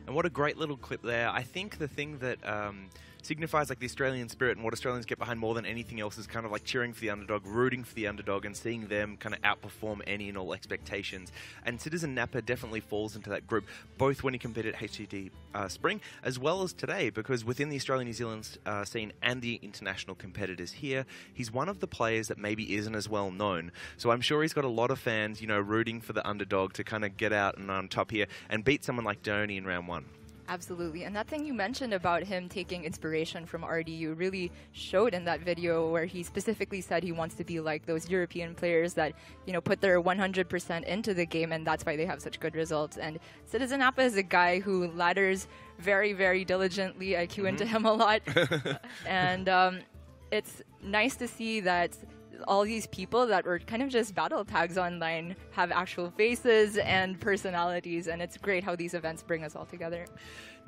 And what a great little clip there. I think the thing that signifies like the Australian spirit and what Australians get behind more than anything else is kind of like cheering for the underdog, rooting for the underdog, and seeing them kind of outperform any and all expectations. And CitizenNappa definitely falls into that group, both when he competed at HCD Spring as well as today, because within the Australian-New Zealand scene and the international competitors here, he's one of the players that maybe isn't as well known. So I'm sure he's got a lot of fans, you know, rooting for the underdog to kind of get out and on top here and beat someone like DDaHyoNi in round 1. Absolutely. And that thing you mentioned about him taking inspiration from RDU really showed in that video, where he specifically said he wants to be like those European players that, you know, put their 100% into the game, and that's why they have such good results. And CitizenNappa is a guy who ladders very, very diligently. I cue into him a lot. And it's nice to see that all these people that were kind of just battle tags online have actual faces and personalities, and it's great how these events bring us all together.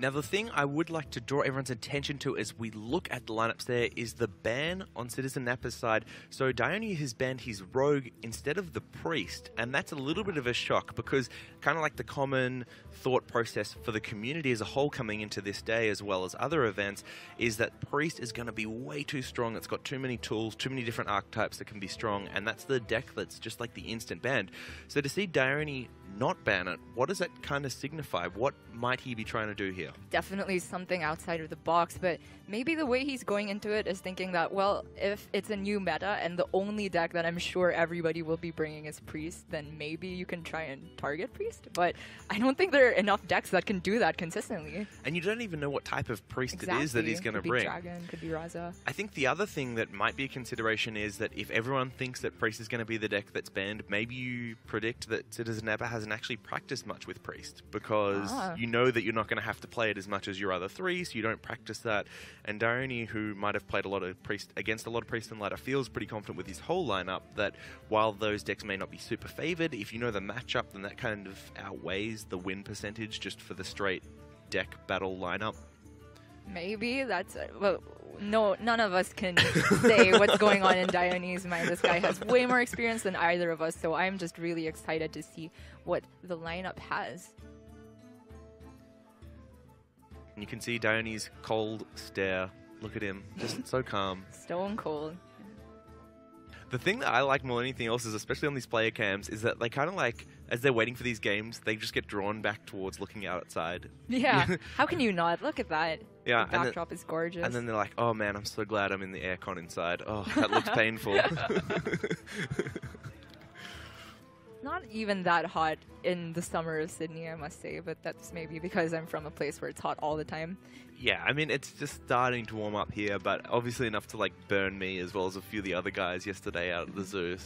Now, the thing I would like to draw everyone's attention to as we look at the lineups there is the ban on CitizenNappa's side. So DDaHyoNi has banned his Rogue instead of the Priest, and that's a little bit of a shock because kind of like the common thought process for the community as a whole coming into this day as well as other events is that Priest is going to be way too strong. It's got too many tools, too many different archetypes that can be strong, and that's the deck that's just like the instant ban. So to see DDaHyoNi not ban it, what does that kind of signify? What might he be trying to do here? Definitely something outside of the box, but maybe the way he's going into it is thinking that, well, if it's a new meta and the only deck that I'm sure everybody will be bringing is Priest, then maybe you can try and target Priest. But I don't think there are enough decks that can do that consistently. And you don't even know what type of Priest it is that he's going to bring. Could be Dragon, could be Raza. I think the other thing that might be a consideration is that if everyone thinks that Priest is going to be the deck that's banned, maybe you predict that CitizenNappa hasn't actually practiced much with Priest, because you know that you're not going to have to play it as much as your other three, so you don't practice that. And DDaHyoNi, who might have played a lot of Priest against a lot of Priest and ladder, feels pretty confident with his whole lineup that while those decks may not be super favored, if you know the matchup, then that kind of outweighs the win percentage just for the straight deck battle lineup. Maybe that's well, no, none of us can say what's going on in DDaHyoNi's mind. This guy has way more experience than either of us, so I'm just really excited to see what the lineup has. And you can see DDaHyoNi's cold stare. Look at him, just so calm. Stone cold. The thing that I like more than anything else is, especially on these player cams, is that they kind of like, as they're waiting for these games, they just get drawn back towards looking outside. Yeah, how can you not? Look at that. Yeah, the backdrop is gorgeous. And then they're like, oh man, I'm so glad I'm in the aircon inside. Oh, that looks painful. Not even that hot in the summer of Sydney, I must say, but that's maybe because I'm from a place where it's hot all the time. Yeah, I mean, it's just starting to warm up here, but obviously enough to like burn me as well as a few of the other guys yesterday out at the zoo,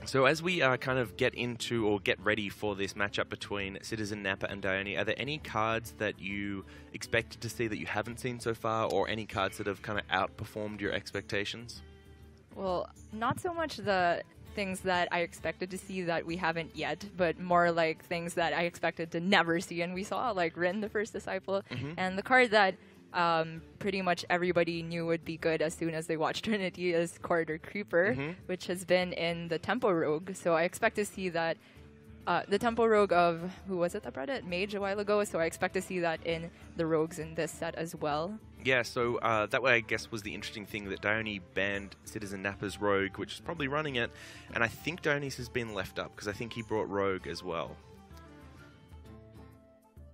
So as we kind of get into or get ready for this matchup between CitizenNappa and DDaHyoNi, are there any cards that you expected to see that you haven't seen so far, or any cards that have kind of outperformed your expectations? Well, not so much the things that I expected to see that we haven't yet, but more like things that I expected to never see and we saw, like Rin, the First Disciple, and the card that pretty much everybody knew would be good as soon as they watched Trinity is Corridor Creeper, which has been in the Tempo Rogue. So I expect to see that the Tempo Rogue of, who was it that brought it? Mage a while ago, so I expect to see that in the Rogues in this set as well. Yeah, so that way I guess was the interesting thing, that DDaHyoNi banned CitizenNappa's Rogue, which is probably running it, and I think DDaHyoNi's has been left up, because I think he brought Rogue as well.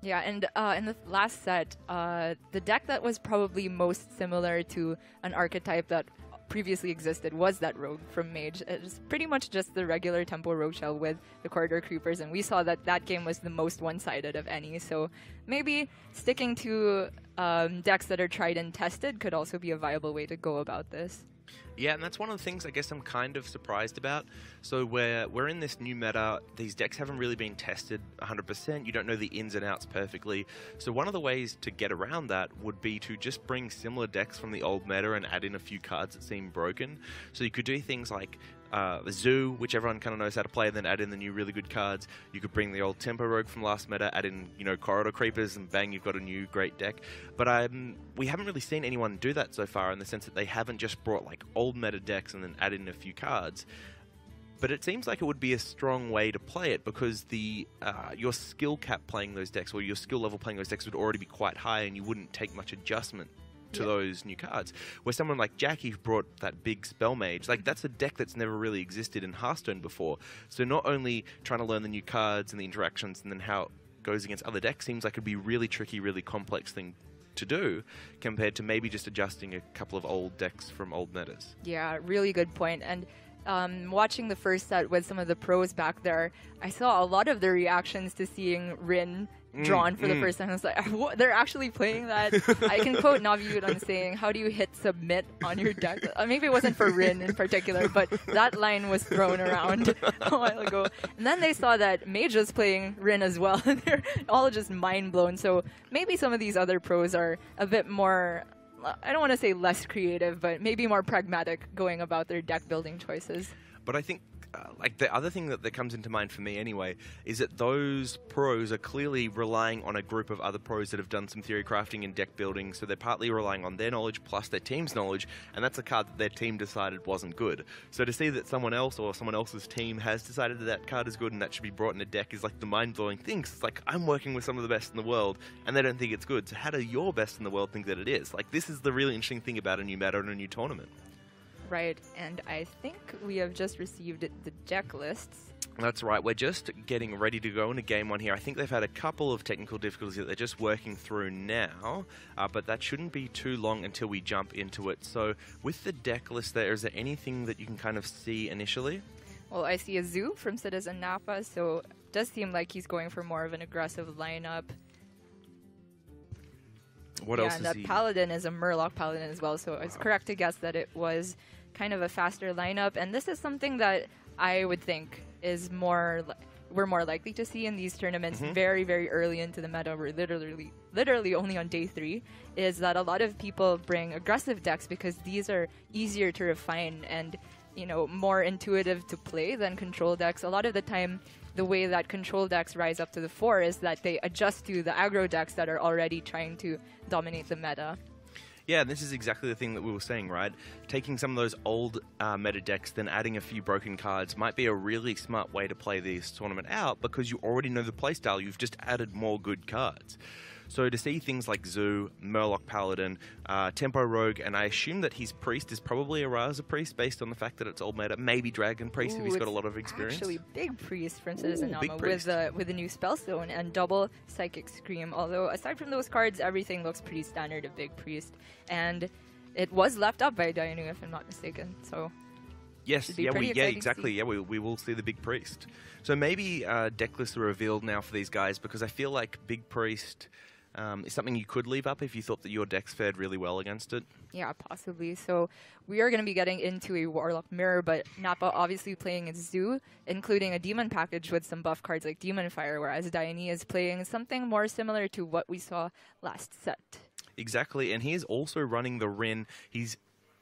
Yeah, and in the last set, the deck that was probably most similar to an archetype that previously existed was that Rogue from Mage. It's pretty much just the regular Tempo Rogue Shell with the Corridor Creepers, and we saw that that game was the most one-sided of any, so maybe sticking to decks that are tried and tested could also be a viable way to go about this. Yeah, and that's one of the things I guess I'm kind of surprised about. So we're in this new meta, these decks haven't really been tested 100%, you don't know the ins and outs perfectly. So one of the ways to get around that would be to just bring similar decks from the old meta and add in a few cards that seem broken. So you could do things like the Zoo, which everyone kind of knows how to play, and then add in the new really good cards. You could bring the old Tempo Rogue from last meta, add in, you know, Corridor Creepers, and bang, you've got a new great deck. But we haven't really seen anyone do that so far, in the sense that they haven't just brought like old meta decks and then add in a few cards. but it seems like it would be a strong way to play it because the your skill cap playing those decks, or your skill level playing those decks, would already be quite high, and you wouldn't take much adjustment to those new cards. Where someone like Jackie who brought that big Spell Mage, like that's a deck that's never really existed in Hearthstone before. So not only trying to learn the new cards and the interactions and then how it goes against other decks seems like it'd be really tricky, really complex thing to do compared to maybe just adjusting a couple of old decks from old metas. Yeah, really good point. And watching the first set with some of the pros back there, I saw a lot of their reactions to seeing Rin drawn for the first time. I was like, what? They're actually playing that? I can quote Naviud on saying, how do you hit submit on your deck? Maybe it wasn't for Rin in particular, but that line was thrown around a while ago. And then they saw that Mage was playing Rin as well, and they're all just mind blown. So maybe some of these other pros are a bit more, I don't want to say less creative, but maybe more pragmatic going about their deck building choices. But I think like the other thing that comes into mind for me anyway is that those pros are clearly relying on a group of other pros that have done some theory crafting and deck building, so they're partly relying on their knowledge plus their team's knowledge, and that's a card that their team decided wasn't good. So to see that someone else or someone else's team has decided that that card is good and that should be brought in a deck is like the mind-blowing thing. It's like, I'm working with some of the best in the world and they don't think it's good, so how do your best in the world think that it is? Like, this is the really interesting thing about a new meta and a new tournament. Right, and I think we have just received the deck lists. That's right, we're just getting ready to go into game one here. I think they've had a couple of technical difficulties that they're just working through now, but that shouldn't be too long until we jump into it. So with the deck list there, is there anything that you can kind of see initially? Well, I see a Zoo from CitizenNappa, so it does seem like he's going for more of an aggressive lineup. What else is he? And that Paladin is a Murloc Paladin as well, so it's correct to guess that it was kind of a faster lineup. And this is something that I would think is we're more likely to see in these tournaments very, very early into the meta. We're literally only on day 3, is that a lot of people bring aggressive decks because these are easier to refine and, you know, more intuitive to play than control decks. A lot of the time, the way that control decks rise up to the fore is that they adjust to the aggro decks that are already trying to dominate the meta. Yeah, this is exactly the thing that we were saying, right? Taking some of those old meta decks, then adding a few broken cards might be a really smart way to play this tournament out because you already know the playstyle, you've just added more good cards. So to see things like Zoo, Murloc Paladin, Tempo Rogue, and I assume that his Priest is probably a Raza Priest based on the fact that it's old meta, maybe Dragon Priest if he's got a lot of experience. Actually, Big Priest from CitizenNappa with the new Spellstone and double Psychic Scream. Although aside from those cards, everything looks pretty standard of Big Priest, and it was left up by DDaHyoNi if I'm not mistaken. So. Yes, exactly. Yeah, we will see the Big Priest. So maybe deck lists are revealed now for these guys because I feel like Big Priest is something you could leave up if you thought that your decks fared really well against it. Yeah, possibly. So we are going to be getting into a Warlock Mirror, but Nappa obviously playing a Zoo, including a Demon package with some buff cards like Demon Fire, whereas DDaHyoNi is playing something more similar to what we saw last set. Exactly, and he is also running the Rin. He's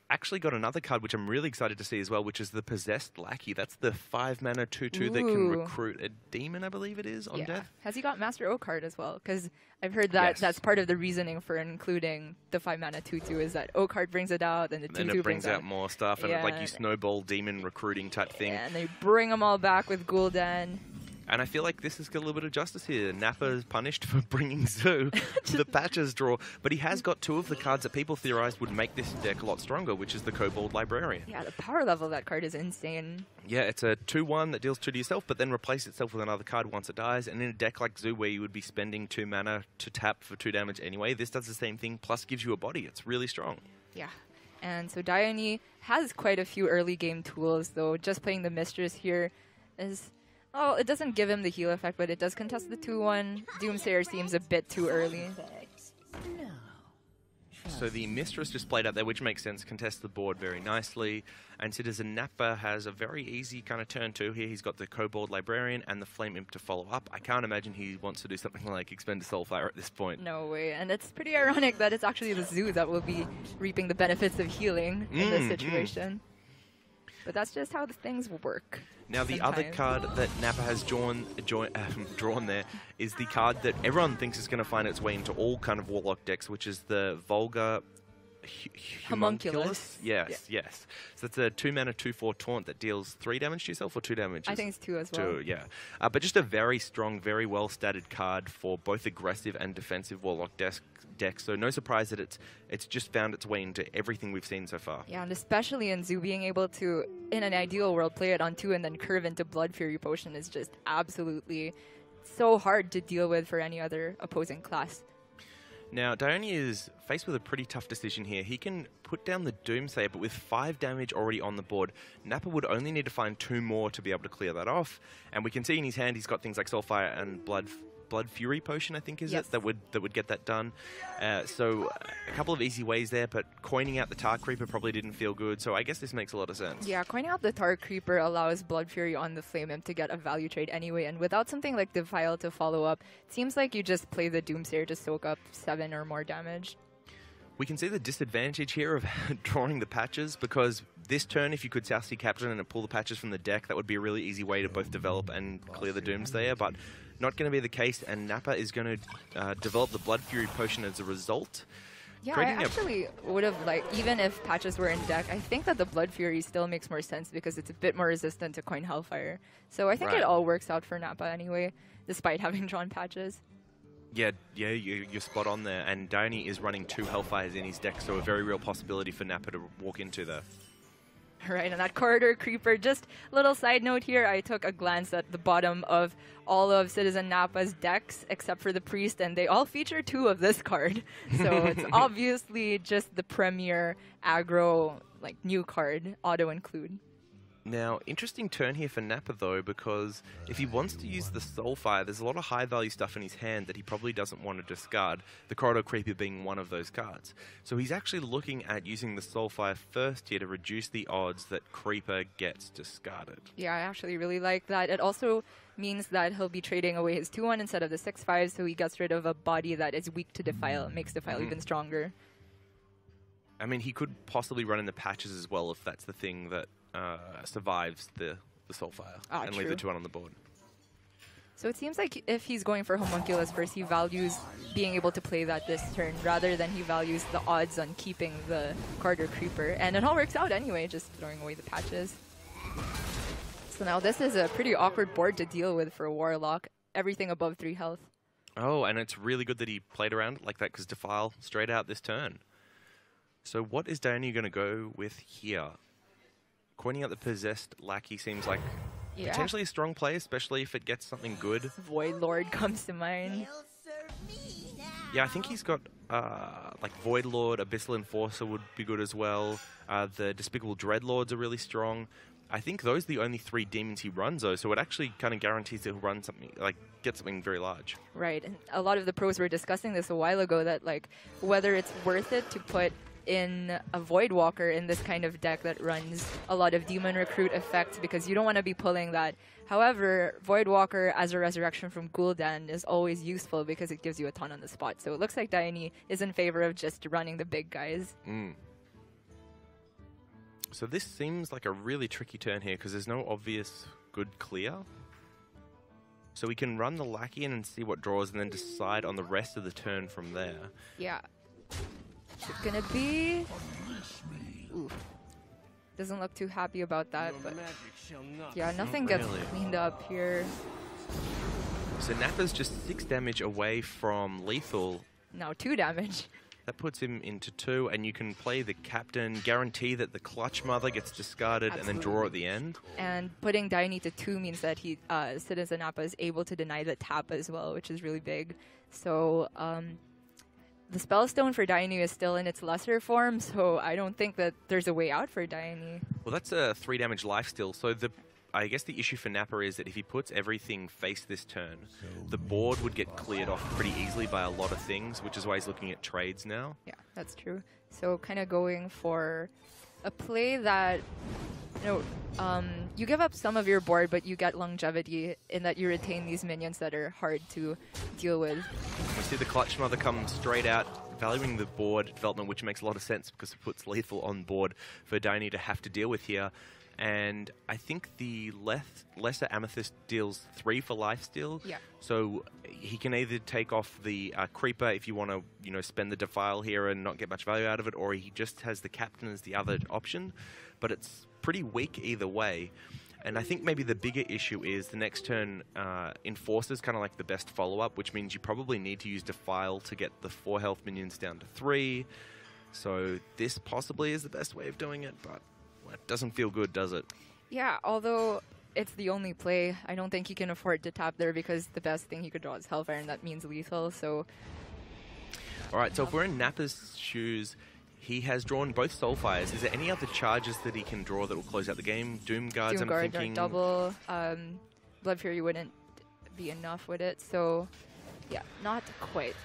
actually got another card which I'm really excited to see as well, which is the Possessed Lackey. That's the 5-mana 2/2 that can recruit a demon, I believe it is, on death. Has he got Master O card as well? Because I've heard that that's part of the reasoning for including the 5-mana 2/2 is that O card brings it out, and the 2/2 and it brings out more stuff, and like you snowball demon recruiting type thing. Yeah, and they bring them all back with Gul'dan. And I feel like this has got a little bit of justice here. Nappa is punished for bringing Zoo to the Patches draw, but he has got 2 of the cards that people theorized would make this deck a lot stronger, which is the Kobold Librarian. Yeah, the power level of that card is insane. Yeah, it's a 2/1 that deals 2 to yourself, but then replaces itself with another card once it dies. And in a deck like Zoo, where you would be spending 2 mana to tap for 2 damage anyway, this does the same thing, plus gives you a body. It's really strong. Yeah. And so DDaHyoNi has quite a few early game tools, though. Just playing the Mistress here is... Oh, it doesn't give him the heal effect, but it does contest the 2/1. Doomsayer seems a bit too early. So the Mistress just played out there, which makes sense, contests the board very nicely. And CitizenNappa has a very easy kind of turn 2 here. He's got the Kobold Librarian and the Flame Imp to follow up. I can't imagine he wants to do something like expend a Soulfire at this point. No way. And it's pretty ironic that it's actually the Zoo that will be reaping the benefits of healing in this situation. But that's just how the things work. Now, the other card that Nappa has drawn there is the card that everyone thinks is going to find its way into all kind of Warlock decks, which is the Vulgar Homunculus. Yes, yes. So it's a 2-mana 2/4 taunt that deals 3 damage to yourself or 2 damage? I think it's 2 as well. 2, yeah. But just a very strong, very well statted card for both aggressive and defensive Warlock decks. So no surprise that it's just found its way into everything we've seen so far. Yeah, and especially in Zoo, being able to, in an ideal world, play it on 2 and then curve into Blood Fury Potion is just absolutely so hard to deal with for any other opposing class. Now, DDaHyoNi is faced with a pretty tough decision here. He can put down the Doomsayer, but with 5 damage already on the board, Nappa would only need to find 2 more to be able to clear that off. And we can see in his hand he's got things like Soulfire and Blood Fury Potion, I think is yes. it, that would get that done. So a couple of easy ways there, but coining out the Tar Creeper probably didn't feel good, so I guess this makes a lot of sense. Yeah, coining out the Tar Creeper allows Blood Fury on the Flame Imp to get a value trade anyway, and without something like Defile to follow up, it seems like you just play the Doomsayer to soak up 7 or more damage. We can see the disadvantage here of drawing the patches, because this turn, if you could South Sea Captain and pull the patches from the deck, that would be a really easy way to both develop and clear the Doomsayer, but not going to be the case, and Nappa is going to develop the Blood Fury Potion as a result. Yeah, I actually would have, even if patches were in deck, I think that the Blood Fury still makes more sense because it's a bit more resistant to Coin Hellfire. So I think it all works out for Nappa anyway, despite having drawn patches. Yeah, you're spot on there, and DDaHyoNi is running 2 Hellfires in his deck, so a very real possibility for Nappa to walk into there. Right, and that Corridor Creeper, just a little side note here, I took a glance at the bottom of all of CitizenNappa's decks, except for the Priest, and they all feature 2 of this card. So it's obviously just the premier aggro, new card, auto-include. Now, interesting turn here for Nappa, though, because if he wants to use the Soulfire, there's a lot of high-value stuff in his hand that he probably doesn't want to discard, the Corridor Creeper being one of those cards. So he's actually looking at using the Soulfire first here to reduce the odds that Creeper gets discarded. Yeah, I actually really like that. It also means that he'll be trading away his 2/1 instead of the 6/5, so he gets rid of a body that is weak to Defile. It makes Defile even stronger. I mean, he could possibly run in the patches as well if that's the thing that survives the Soulfire and leave the 2/1 on the board. So it seems like if he's going for Homunculus first, he values being able to play that this turn rather than he values the odds on keeping the Corridor Creeper. And it all works out anyway, just throwing away the patches. So now this is a pretty awkward board to deal with for a Warlock. Everything above 3 health. Oh, and it's really good that he played around like that because Defile straight out this turn. So what is DDaHyoNi going to go with here? Coining out the Possessed Lackey seems like potentially a strong play, especially if it gets something good. Void Lord comes to mind. Yeah, I think he's got Void Lord, Abyssal Enforcer would be good as well. The Despicable Dreadlords are really strong. I think those are the only 3 demons he runs, though, so it actually kind of guarantees that he'll run something, get something very large. Right, and a lot of the pros were discussing this a while ago, that whether it's worth it to put in a Void Walker in this kind of deck that runs a lot of Demon Recruit effects, because you don't want to be pulling that. However, Void Walker as a resurrection from Gul'dan is always useful because it gives you a ton on the spot. So it looks like DDaHyoNi is in favor of just running the big guys. So this seems like a really tricky turn here because there's no obvious good clear. So we can run the Lackey in and see what draws and then decide on the rest of the turn from there. Yeah. It's gonna be... Oof. Doesn't look too happy about that, but... Yeah, nothing gets cleaned up here. So Nappa's just 6 damage away from lethal. Now 2 damage. That puts him into 2, and you can play the Captain, guarantee that the Clutch Mother gets discarded, and then draw at the end. And putting DDaHyoNi to 2 means that he, CitizenNappa is able to deny the tap as well, which is really big. So, the Spellstone for DDaHyoNi is still in its lesser form, so I don't think that there's a way out for DDaHyoNi. Well, that's a 3 damage lifesteal, so I guess the issue for Nappa is that if he puts everything face this turn, the board would get cleared off pretty easily by a lot of things, which is why he's looking at trades now. Yeah, that's true. So kind of going for a play that, you give up some of your board, but you get longevity in that you retain these minions that are hard to deal with. We see the Clutch Mother come straight out, valuing the board development, which makes a lot of sense because it puts lethal on board for DDaHyoNi to have to deal with here. and I think the lesser Amethyst deals 3 for lifesteal. Yeah. So he can either take off the Creeper if you want to, you know, spend the Defile here and not get much value out of it, or he just has the Captain as the other option. But it's pretty weak either way. And I think maybe the bigger issue is the next turn Enforcer is kind of like the best follow-up, which means you probably need to use Defile to get the 4 health minions down to 3. So this possibly is the best way of doing it, but it doesn't feel good, does it? Yeah, although it's the only play, I don't think he can afford to tap there because the best thing he could draw is Hellfire, and that means lethal, so... Alright, so if we're in Nappa's shoes, he has drawn both Soulfires. Is there any other charges that he can draw that will close out the game? Doom Guards, I'm thinking... double. Blood Fury wouldn't be enough with it, so... Yeah, not quite.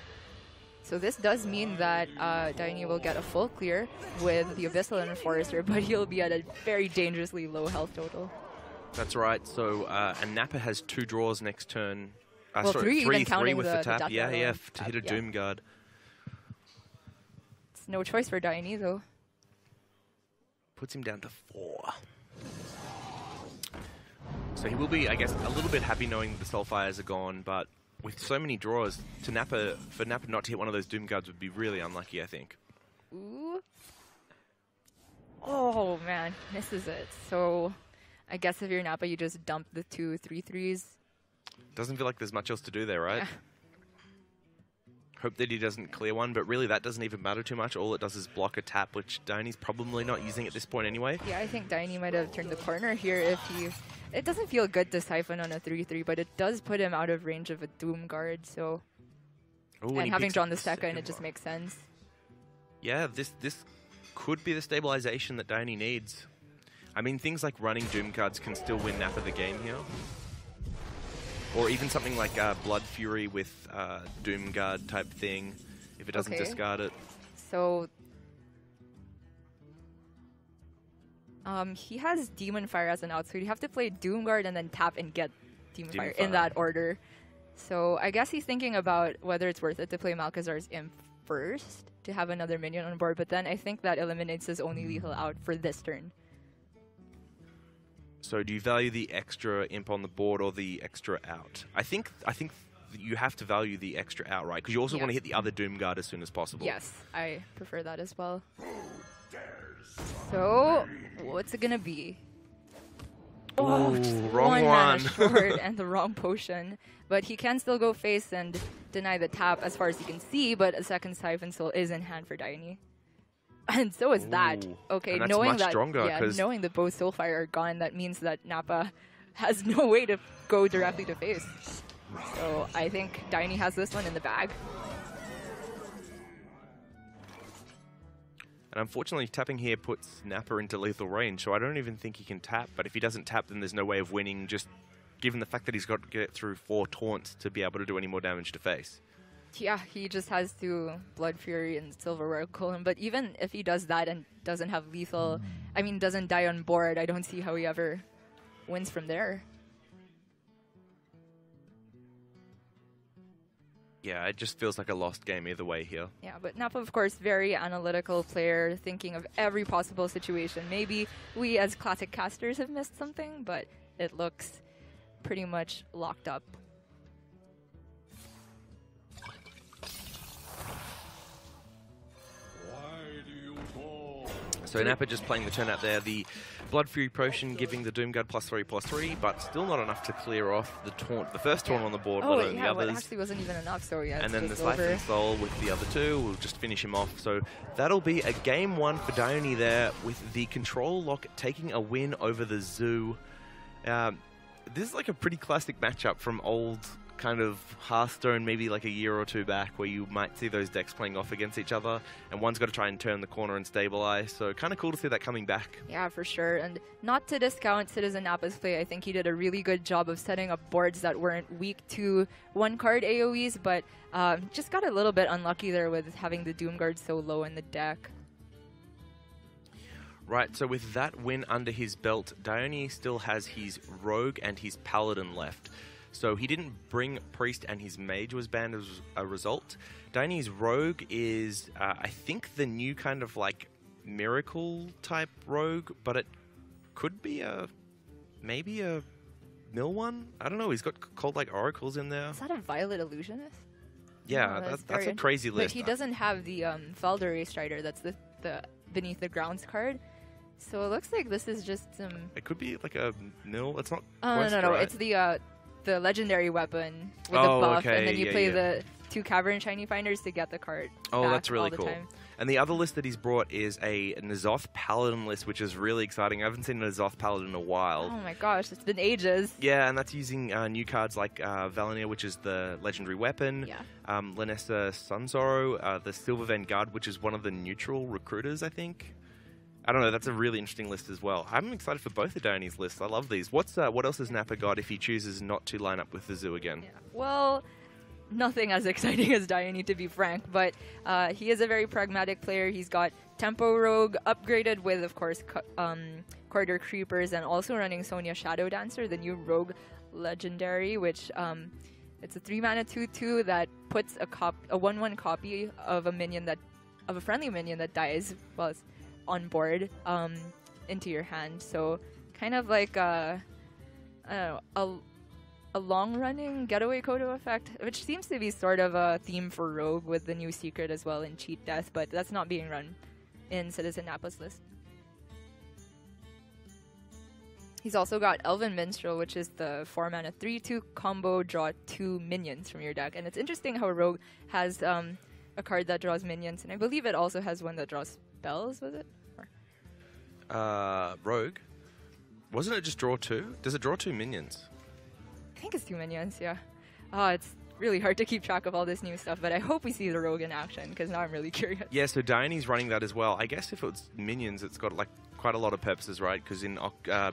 So this does mean that DDaHyoNi will get a full clear with the Abyssal Enforcer, but he'll be at a very dangerously low health total. That's right. So and Nappa has 2 draws next turn. Well, sorry, 3 three with the tap. Death Yeah, Rattle yeah, to hit a Doom Guard. It's no choice for DDaHyoNi, though. Puts him down to 4. So he will be, I guess, a little bit happy knowing the Soulfires are gone, but with so many draws, for Nappa not to hit one of those Doom Guards would be really unlucky, I think. Ooh. Oh, man. Misses it. So I guess if you're Nappa, you just dump the 2 3/3s. Doesn't feel like there's much else to do there, right? Yeah. Hope that he doesn't clear one, but really that doesn't even matter too much. All it does is block a tap, which DDaHyoNi's probably not using at this point anyway. Yeah, I think DDaHyoNi might have turned the corner here if he... It doesn't feel good to Siphon on a 3/3, but it does put him out of range of a Doom Guard, so... Ooh, and having drawn the second, it just makes sense. Yeah, this could be the stabilization that DDaHyoNi needs. I mean, things like running Doom Guards can still win Nappa the game here. Or even something like Blood Fury with Doom Guard type thing, if it doesn't discard it. So... he has Demon Fire as an out, so you have to play Doom Guard and then tap and get Demon Fire in that order. So I guess he's thinking about whether it's worth it to play Malchezaar's Imp first to have another minion on board, but then I think that eliminates his only lethal out for this turn. So do you value the extra Imp on the board or the extra out? I think you have to value the extra out, right? Because you also want to hit the other Doom Guard as soon as possible. Yes, I prefer that as well. So, what's it gonna be? Oh, just wrong one. Short and the wrong potion. But he can still go face and deny the tap as far as you can see, but a second Siphon Soul is in hand for DDaHyoNi. And so is that. Okay, and that's knowing much that stronger, knowing that both Soulfire are gone, that means that Nappa has no way to go directly to face. So I think DDaHyoNi has this one in the bag. And unfortunately, tapping here puts Nappa into lethal range, so I don't even think he can tap. But if he doesn't tap, then there's no way of winning, just given the fact that he's got to get through 4 taunts to be able to do any more damage to face. Yeah, he just has to Blood Fury and Silver Oracle him. But even if he does that and doesn't have lethal, I mean, doesn't die on board, I don't see how he ever wins from there. Yeah, it just feels like a lost game either way here. Yeah, but Nappa, of course, very analytical player, thinking of every possible situation. Maybe we as classic casters have missed something, but it looks pretty much locked up. So Nappa just playing the turn out there. The Blood Fury Potion giving the Doom Guard +3/+3, but still not enough to clear off the taunt. The first taunt on the board, let alone the others. It actually wasn't even enough, so yeah. And then the Siphon Soul with the other 2 will just finish him off. So that'll be a game 1 for DDaHyoNi there, with the Control Lock taking a win over the Zoo. This is like a pretty classic matchup from old kind of Hearthstone, maybe like a year or 2 back, where you might see those decks playing off against each other, and one's got to try and turn the corner and stabilize. So kind of cool to see that coming back. Yeah, for sure. And not to discount CitizenNappa's play, I think he did a really good job of setting up boards that weren't weak to 1-card AoEs, but just got a little bit unlucky there with having the Doom Guard so low in the deck. Right, so with that win under his belt, DDaHyoNi still has his Rogue and his Paladin left. So he didn't bring Priest, and his Mage was banned as a result. DDaHyoNi's Rogue is, I think, the new kind of like Miracle type Rogue, but it could be maybe a mill one. I don't know. He's got Cold Like Oracles in there. Is that a Violet Illusionist? Yeah, Oh, that's a crazy list. But he doesn't have the Felder Strider. That's the Beneath the Grounds card. So it looks like this is just some... It could be like a mill. It's not no, right? It's the legendary weapon with the buff, okay. and then you play the 2 Cavern Shiny Finders to get the card. Oh, that's really cool. Time. And the other list that he's brought is a N'Zoth Paladin list, which is really exciting. I haven't seen a N'Zoth Paladin in a while. Oh my gosh, it's been ages. Yeah, and that's using new cards like Valinir, which is the legendary weapon. Yeah. Lanessa Sunzorro, the Silver Vanguard, which is one of the neutral recruiters, I think. I don't know, that's a really interesting list as well. I'm excited for both of DDaHyoNi's lists. I love these. What else has Nappa got if he chooses not to line up with the zoo again? Yeah. Well, nothing as exciting as DDaHyoNi, to be frank, but he is a very pragmatic player. He's got Tempo Rogue upgraded with, of course, Corridor Creepers, and also running Sonia Shadow Dancer, the new Rogue Legendary, which it's a 3-mana 2/2 that puts a 1/1 copy of a friendly minion that dies while it's on board into your hand. So kind of like a long-running getaway Kodo effect, which seems to be sort of a theme for Rogue with the new secret as well in Cheat Death, but that's not being run in CitizenNappa's list. He's also got Elven Minstrel, which is the 4-mana 3/2 combo, draw 2 minions from your deck. And it's interesting how Rogue has a card that draws minions, and I believe it also has one that draws spells, was it? Rogue? Wasn't it just draw 2? Does it draw 2 minions? I think it's 2 minions, yeah. Oh, it's really hard to keep track of all this new stuff, but I hope we see the Rogue in action, because now I'm really curious. Yeah, so DDaHyoNi's running that as well. I guess if it's minions, it's got like quite a lot of purposes, right? Because in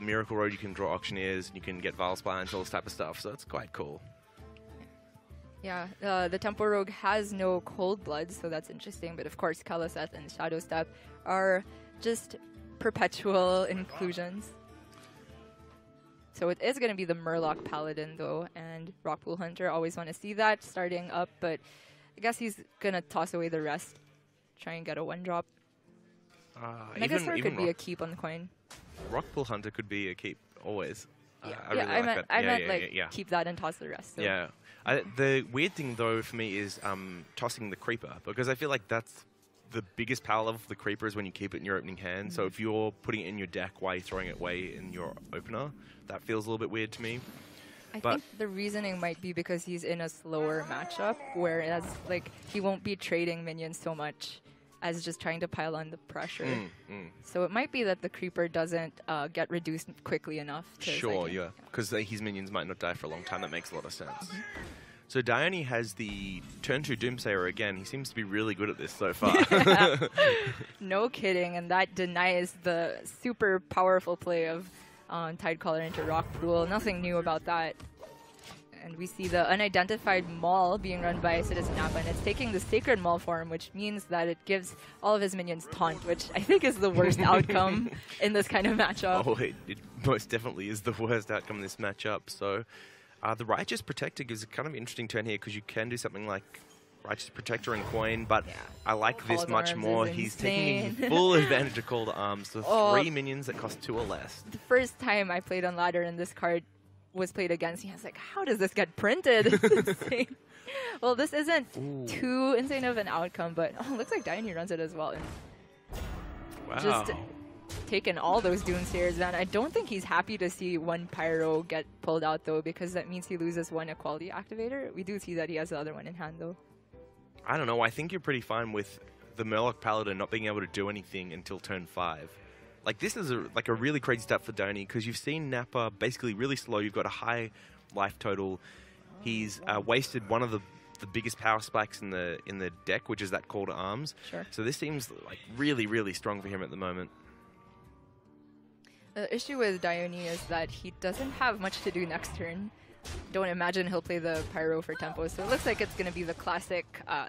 Miracle Road, you can draw Auctioneers, and you can get Vile Spines, all this type of stuff, so it's quite cool. Yeah, the Tempo Rogue has no Cold Blood, so that's interesting, but of course Kalaseth and Shadow Step are just perpetual inclusions. So it is going to be the Murloc Paladin, though, and Rockpool Hunter. Always want to see that starting up, but I guess he's going to toss away the rest, try and get a 1-drop. Megasaur could be a keep on the coin. Rockpool Hunter could be a keep, always. I meant keep that and toss the rest. So. Yeah. The weird thing, though, for me is tossing the Creeper, because I feel like that's the biggest power level for the Creeper is when you keep it in your opening hand. So if you're putting it in your deck while you're throwing it away in your opener, that feels a little bit weird to me. I think the reasoning might be because he's in a slower matchup, whereas like he won't be trading minions so much as just trying to pile on the pressure. So it might be that the Creeper doesn't get reduced quickly enough. To because his minions might not die for a long time. That makes a lot of sense. So DDaHyoNi has the turn 2 Doomsayer again. He seems to be really good at this so far. No kidding, and that denies the super powerful play of Tidecaller into Rockpool. Nothing new about that. And we see the unidentified Maul being run by CitizenNappa, and it's taking the Sacred Maul form, which means that it gives all of his minions Taunt, which I think is the worst outcome in this kind of matchup. Oh, it most definitely is the worst outcome in this matchup. So the Righteous Protector gives a kind of interesting turn here, because you can do something like Righteous Protector and Coin, but I like this much more. He's taking full advantage of Call to Arms, so 3 minions that cost 2 or less. The first time I played on Ladder and this card was played against me, I was like, how does this get printed? It's insane. Well, this isn't too insane of an outcome, but it looks like DDaHyoNi runs it as well. And just taking all those Doomsayers, man. I don't think he's happy to see 1 Pyro get pulled out, though, because that means he loses 1 Equality Activator. We do see that he has the other one in hand, though. I don't know. I think you're pretty fine with the Murloc Paladin not being able to do anything until turn 5. Like, this is a really crazy step for DDaHyoNi, because you've seen Nappa basically really slow. You've got a high life total. He's wasted one of the biggest power spikes in the deck, which is that Call to Arms. Sure. So this seems like really, really strong for him at the moment. The issue with DDaHyoNi is that he doesn't have much to do next turn. Don't imagine he'll play the Pyro for tempo, so it looks like it's going to be the classic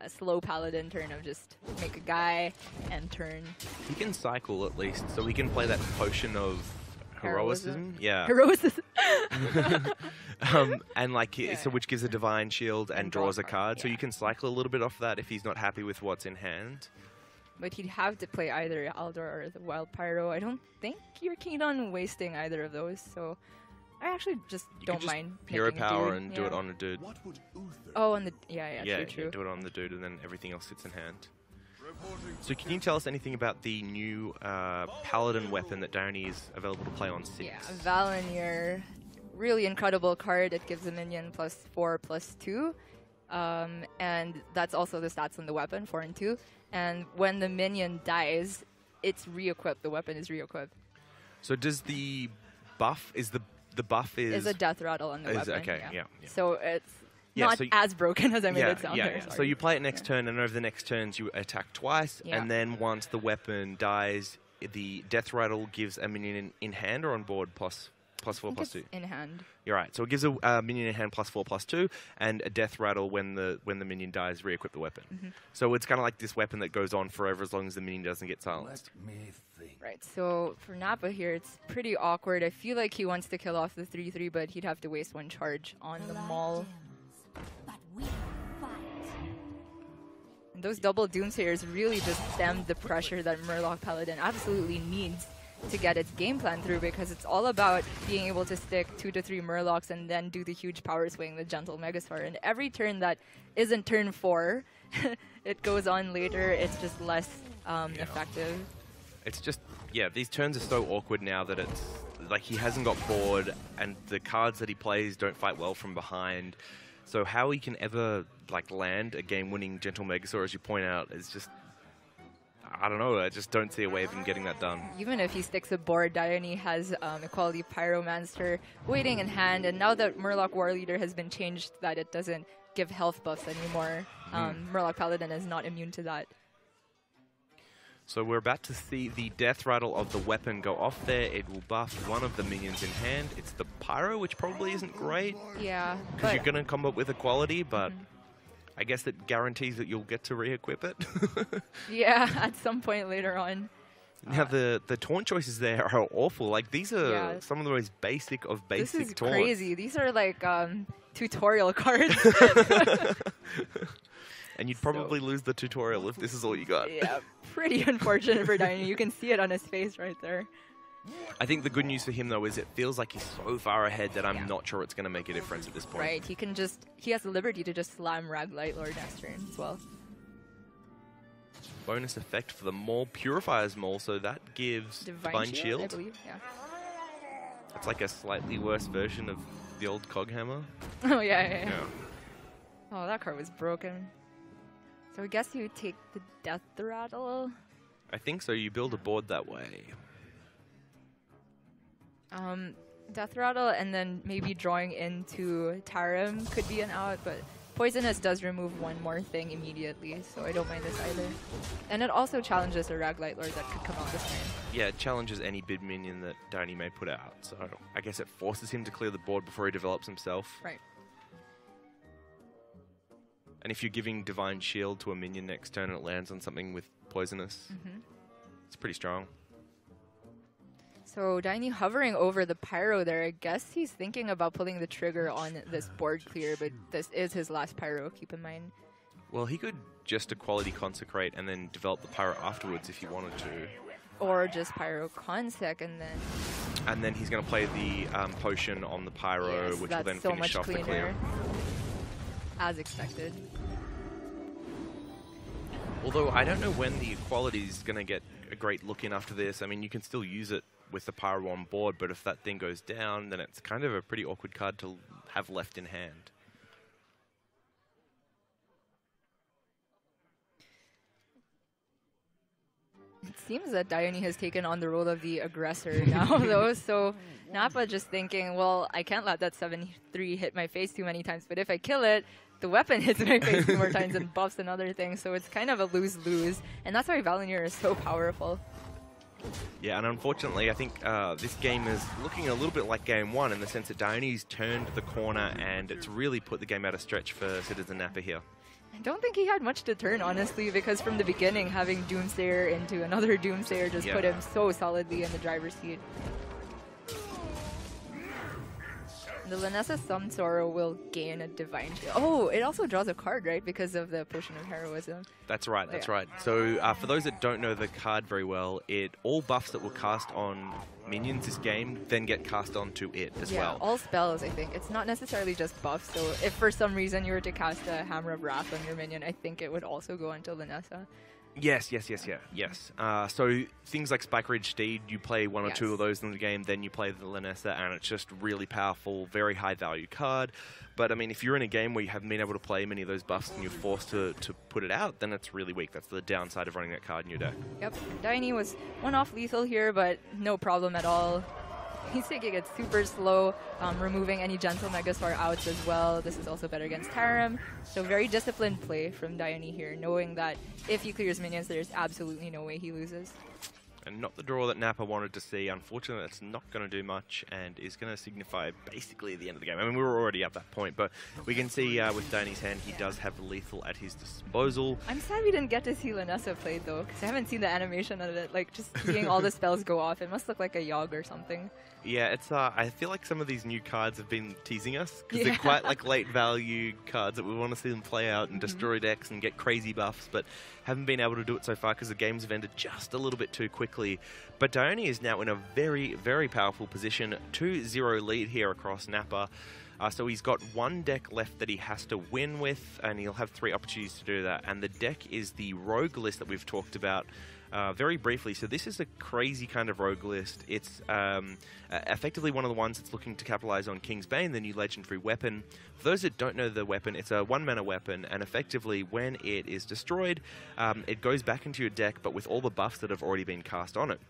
slow Paladin turn of just make a guy and turn. He can cycle at least, so he can play that potion of heroism. Yeah. Heroism. And like, so which gives a divine shield and draws a card, so you can cycle a little bit off that if he's not happy with what's in hand. but he'd have to play either Aldor or the Wild Pyro. I don't think you're keen on wasting either of those, so I actually just don't mind hero picking a power dude. and do it on a dude. Oh, on the true. Do it on the dude, and then everything else sits in hand. So can you tell us anything about the new Paladin weapon that DDaHyoNi is available to play on 6? Yeah, Valenier, really incredible card. It gives a minion +4/+2, and that's also the stats on the weapon, 4 and 2. And when the minion dies, it's re-equipped. The weapon is re-equipped. So does the buff is the buff is a death rattle on the weapon? Okay, yeah. So it's not as broken as I made it sound. Yeah. So you play it next turn, and over the next turns you attack twice, and then once the weapon dies, the death rattle gives a minion in hand or on board +4/+2. In hand. You're right. So it gives a minion in hand +4/+2, and a death rattle when the minion dies, re-equip the weapon. So it's kind of like this weapon that goes on forever as long as the minion doesn't get silenced. Right. So for Nappa here, it's pretty awkward. I feel like he wants to kill off the 3/3, but he'd have to waste 1 charge on the Maul. And those double Doomsayers really just stemmed the pressure that Murloc Paladin absolutely needs to get its game plan through, because it's all about being able to stick 2 to 3 Murlocs and then do the huge power swing with Gentle Megasaur. And every turn that isn't turn 4, it goes on later, it's just less effective. It's just, these turns are so awkward now that it's like he hasn't got board, and the cards that he plays don't fight well from behind. So how he can ever land a game-winning Gentle Megasaur, as you point out, is just, I don't know. I just don't see a way of him getting that done. Even if he sticks a board, DDaHyoNi has Equality Pyromancer waiting in hand, and now that Murloc War Leader has been changed that it doesn't give health buffs anymore, Murloc Paladin is not immune to that. So we're about to see the death rattle of the weapon go off there. It will buff one of the minions in hand. It's the Pyro, which probably isn't great. Yeah. Because you're going to combo with Equality, but I guess it guarantees that you'll get to re-equip it. Yeah, at some point later on. Now, the taunt choices there are awful. Like, these are some of the most basic of basic taunts. This is crazy. These are like tutorial cards. And you'd probably lose the tutorial if this is all you got. Yeah, pretty unfortunate for DDaHyoNi. You can see it on his face right there. I think the good news for him, though, is it feels like he's so far ahead that I'm not sure it's going to make a difference at this point. Right, he has the liberty to just slam Rag Lightlord next turn as well. Bonus effect for the Maul, Purifier's Maul, so that gives Divine Shield. I believe, yeah. It's like a slightly worse version of the old Coghammer. Oh, yeah. Oh, that card was broken. So I guess you take the Death Rattle. I think so. You build a board that way. Death Rattle and then maybe drawing into Tarim could be an out, but Poisonous does remove one more thing immediately, so I don't mind this either. And it also challenges a Rag Lightlord that could come out this turn. Yeah, it challenges any bid minion that DDaHyoNi may put out, so I guess it forces him to clear the board before he develops himself. Right. And if you're giving Divine Shield to a minion next turn and it lands on something with Poisonous, it's pretty strong. So DDaHyoNi hovering over the Pyro there. I guess he's thinking about pulling the trigger on this board clear, but this is his last Pyro, keep in mind. Well, he could just Equality Consecrate and then develop the Pyro afterwards if he wanted to. Or just Pyro Consec and then... And then he's going to play the potion on the Pyro, which will then finish off the clear. As expected. Although I don't know when the Equality is going to get a great look in after this. I mean, you can still use it with the Pyro on board, but if that thing goes down, then it's kind of a pretty awkward card to have left in hand. It seems that DDaHyoNi has taken on the role of the aggressor now, though, so Nappa just thinking, well, I can't let that 7/3 hit my face too many times, but if I kill it, the weapon hits my face 2 more times and buffs another thing, so it's kind of a lose-lose, and that's why Valenier is so powerful. Yeah, and unfortunately, I think this game is looking a little bit like Game 1 in the sense that DDaHyoNi's turned the corner and it's really put the game out of stretch for CitizenNappa here. I don't think he had much to turn, honestly, because from the beginning, having Doomsayer into another Doomsayer just put him so solidly in the driver's seat. The Linessa Some Sorrow will gain a Divine Shield. Oh, it also draws a card, right? Because of the Potion of Heroism. That's right, that's right. So for those that don't know the card very well, all buffs that were cast on minions this game then get cast onto it as well. All spells, I think. It's not necessarily just buffs, so if for some reason you were to cast a Hammer of Wrath on your minion, I think it would also go onto Linessa. Yes. So things like Spike Ridge Steed, you play one or two of those in the game, then you play the Linessa, and it's just really powerful, very high value card. But I mean, if you're in a game where you haven't been able to play many of those buffs and you're forced to put it out, then it's really weak. That's the downside of running that card in your deck. Yep, DDaHyoNi was one off lethal here, but no problem at all. He's taking it super slow, removing any Gentle Megasaur outs as well. This is also better against Tarim. So very disciplined play from DDaHyoNi here, knowing that if he clears minions, there's absolutely no way he loses. And not the draw that Nappa wanted to see. Unfortunately, that's not going to do much and is going to signify basically the end of the game. I mean, we were already at that point, but we can see with DDaHyoNi's hand, he does have lethal at his disposal. I'm sad we didn't get to see Linessa played, though, because I haven't seen the animation of it. Like, just seeing all the spells go off, it must look like a Yogg or something. Yeah, it's. I feel like some of these new cards have been teasing us, because they're quite like late value cards that we want to see them play out and destroy decks and get crazy buffs, but haven't been able to do it so far because the games have ended just a little bit too quickly. But DDaHyoNi is now in a very, very powerful position. 2-0 lead here across Nappa. So he's got one deck left that he has to win with, and he'll have 3 opportunities to do that. And the deck is the Rogue list that we've talked about very briefly. So this is a crazy kind of Rogue list. It's effectively one of the ones that's looking to capitalize on King's Bane, the new legendary weapon. For those that don't know the weapon, it's a 1-mana weapon, and effectively when it is destroyed, it goes back into your deck, but with all the buffs that have already been cast on it.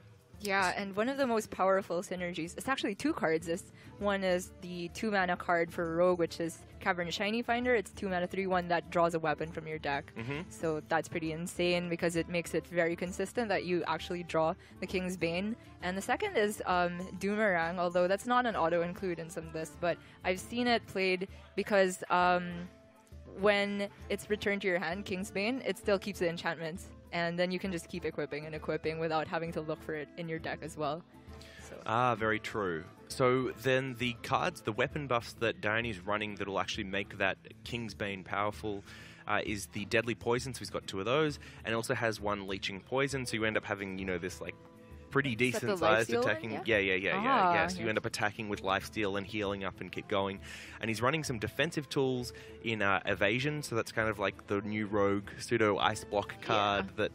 Yeah, and one of the most powerful synergies, it's actually 2 cards. This one is the 2-mana card for Rogue, which is Cavern Shiny Finder. It's 2-mana 3/1 that draws a weapon from your deck. So that's pretty insane because it makes it very consistent that you actually draw the King's Bane. And the second is Doomerang, although that's not an auto-include in some lists, but I've seen it played because when it's returned to your hand, King's Bane, it still keeps the enchantments. And then you can just keep equipping and equipping without having to look for it in your deck as well. So. Very true. So then the cards, the weapon buffs that DDaHyoNi's running that will actually make that King's Bane powerful is the Deadly Poison, so he's got 2 of those, and also has 1 Leeching Poison, so you end up having, you know, this like pretty decent sized attacking. Yeah. So you end up attacking with lifesteal and healing up and keep going. And he's running some defensive tools in evasion, so that's kind of like the new Rogue pseudo ice block card that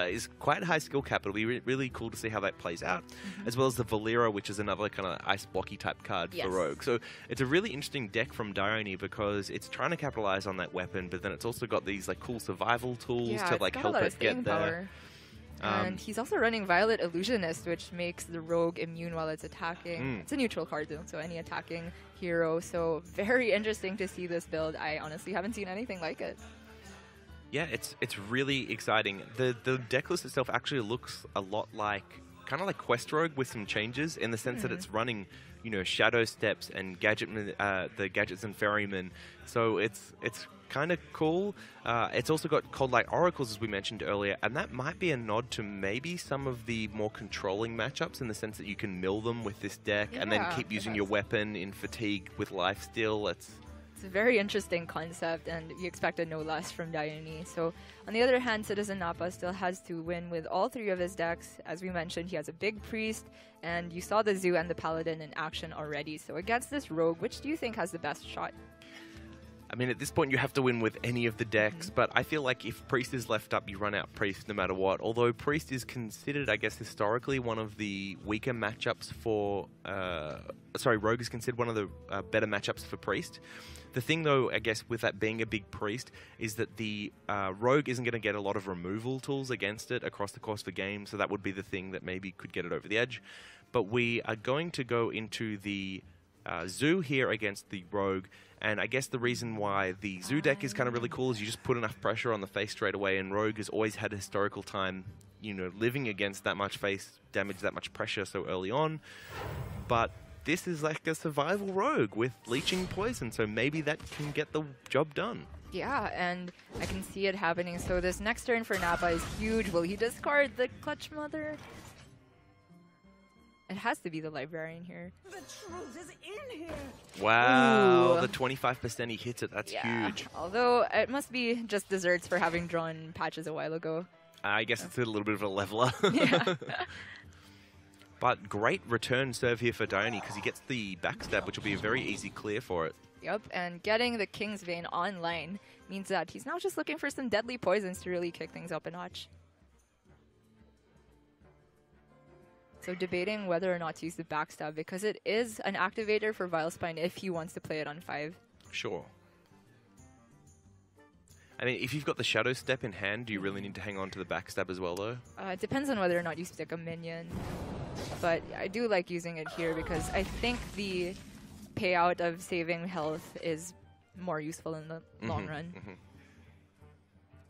is quite high skill cap. It'll be really cool to see how that plays out, as well as the Valera, which is another kind of ice blocky type card for Rogue. So it's a really interesting deck from DDaHyoNi because it's trying to capitalize on that weapon, but then it's also got these like cool survival tools to like help it get there. And he's also running Violet Illusionist, which makes the Rogue immune while it's attacking. It's a neutral card, though, so any attacking hero. So very interesting to see this build. I honestly haven't seen anything like it. Yeah, it's really exciting. The deck list itself actually looks a lot like, kind of like Quest Rogue with some changes in the sense that it's running, you know, Shadow Steps and the Gadgets and Ferryman. So it's kind of cool. It's also got Cold Light Oracles, as we mentioned earlier, and that might be a nod to maybe some of the more controlling matchups in the sense that you can mill them with this deck and then keep using your weapon in Fatigue with Lifesteal. It's a very interesting concept, and you expected no less from DDaHyoNi. So, on the other hand, CitizenNappa still has to win with all 3 of his decks. As we mentioned, he has a big Priest, and you saw the Zoo and the Paladin in action already. So, against this Rogue, which do you think has the best shot? I mean, at this point, you have to win with any of the decks, but I feel like if Priest is left up, you run out Priest no matter what. Although Priest is considered, I guess, historically one of the weaker matchups for... Rogue is considered one of the better matchups for Priest. The thing, though, I guess, with that being a big Priest, is that the Rogue isn't going to get a lot of removal tools against it across the course of the game, so that would be the thing that maybe could get it over the edge. But we are going to go into the Zoo here against the Rogue, and I guess the reason why the Zoo deck is kind of really cool is you just put enough pressure on the face straight away, and Rogue has always had a historical time, you know, living against that much face damage, that much pressure so early on. But this is like a survival Rogue with Leeching Poison, so maybe that can get the job done. Yeah, and I can see it happening. So this next turn for Nappa is huge. Will he discard the Clutch Mother? It has to be the Librarian here. The truth is in here. Wow, Ooh. the 25% he hits it. That's huge. Although it must be just desserts for having drawn patches a while ago. I guess it's a little bit of a leveler. Yeah. But great return serve here for DDaHyoNi because he gets the backstab, which will be a very easy clear for it. Yep, and getting the King's Vein online means that he's now just looking for some deadly poisons to really kick things up a notch. So debating whether or not to use the backstab because it is an activator for Vilespine if he wants to play it on 5. Sure. I mean, if you've got the Shadow Step in hand, do you really need to hang on to the backstab as well, though? It depends on whether or not you stick a minion. But I do like using it here because I think the payout of saving health is more useful in the long run.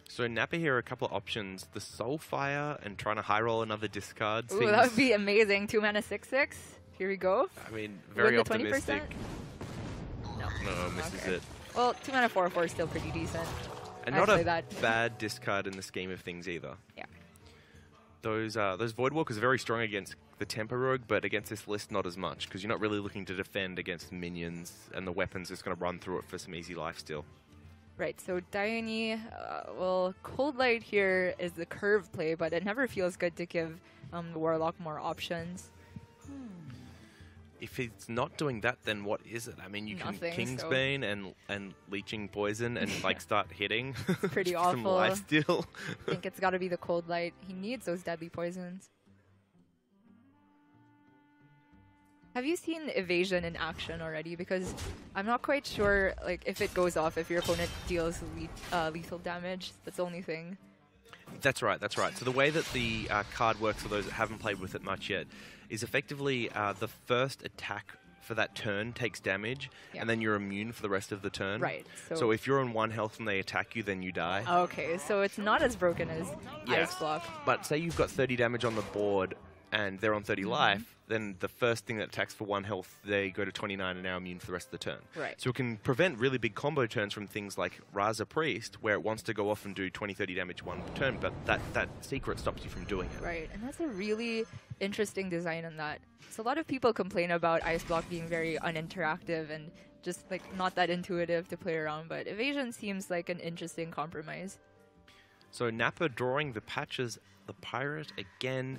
So Nappa here are a couple of options. The Soulfire and trying to high roll another discard. Ooh, that would be amazing. 2 mana 6/6. Here we go. I mean, very Win the optimistic. 20%? No, misses Okay. it. Well, 2 mana 4/4 is still pretty decent. And I'd not play a that. bad discard in the scheme of things either. Yeah. Those Voidwalkers are very strong against the Tempo Rogue, but against this list not as much, because you're not really looking to defend against minions, and the weapon's just going to run through it for some easy lifesteal. Right, so DDaHyoNi, well, Cold Light here is the curve play, but it never feels good to give the Warlock more options. If it's not doing that, then what is it? I mean, you Nothing, can so- Kingsbane and Leeching Poison and like start hitting. Pretty some awful. lifesteal. I think it's got to be the Cold Light. He needs those deadly poisons. Have you seen Evasion in action already? Because I'm not quite sure like if it goes off if your opponent deals lethal damage. That's the only thing. That's right, that's right. So the way that the card works, for those that haven't played with it much yet, is effectively the first attack for that turn takes damage, Yeah. and then you're immune for the rest of the turn. Right. So if you're on 1 health and they attack you, then you die. Okay, so it's not as broken as Yes. Ice Block. But say you've got 30 damage on the board and they're on 30 life, then the first thing that attacks for 1 health, they go to 29 and now immune for the rest of the turn. Right. So it can prevent really big combo turns from things like Raza Priest, where it wants to go off and do 20, 30 damage 1 turn, but that secret stops you from doing it. Right, and that's a really interesting design on that. So a lot of people complain about Ice Block being very uninteractive and just like not that intuitive to play around, but Evasion seems like an interesting compromise. So Nappa drawing the patches, the Pirate again,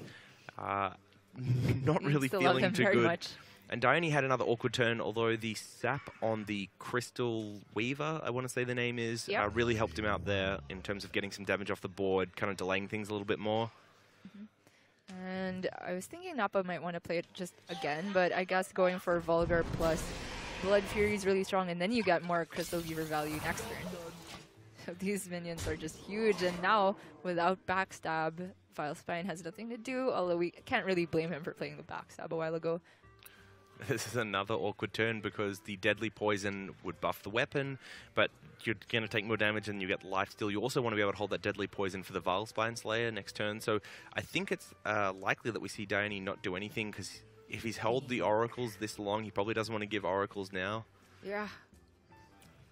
not really Still love feeling him too very good. much. And DDaHyoNi had another awkward turn, although the sap on the Crystal Weaver, I want to say the name is, Yep. really helped him out there in terms of getting some damage off the board, kind of delaying things a little bit more. And I was thinking Nappa might want to play it just again, but I guess going for Vulgar plus Blood Fury is really strong, and then you get more Crystal Weaver value next turn. So these minions are just huge, and now without backstab, Vilespine has nothing to do, although we can't really blame him for playing the backstab a while ago. This is another awkward turn because the Deadly Poison would buff the weapon, but you're going to take more damage and you get lifesteal. You also want to be able to hold that Deadly Poison for the Vilespine Slayer next turn. So I think it's likely that we see DDaHyoNi not do anything, because if he's held the Oracles this long, he probably doesn't want to give Oracles now. Yeah.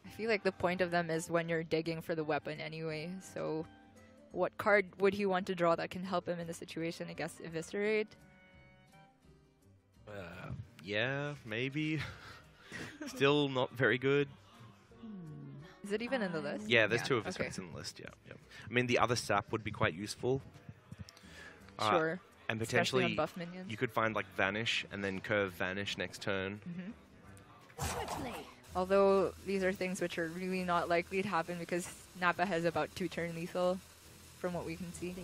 I feel like the point of them is when you're digging for the weapon anyway, so what card would he want to draw that can help him in the situation? I guess Eviscerate? Yeah, maybe. Still not very good. Is it even in the list? Yeah, there's 2 of his okay. in the list, yeah. I mean, the other sap would be quite useful. Sure. And Especially on potentially, buff minions. you could find like Vanish and then curve Vanish next turn. Although these are things which are really not likely to happen because Nappa has about 2 turn lethal from what we can see.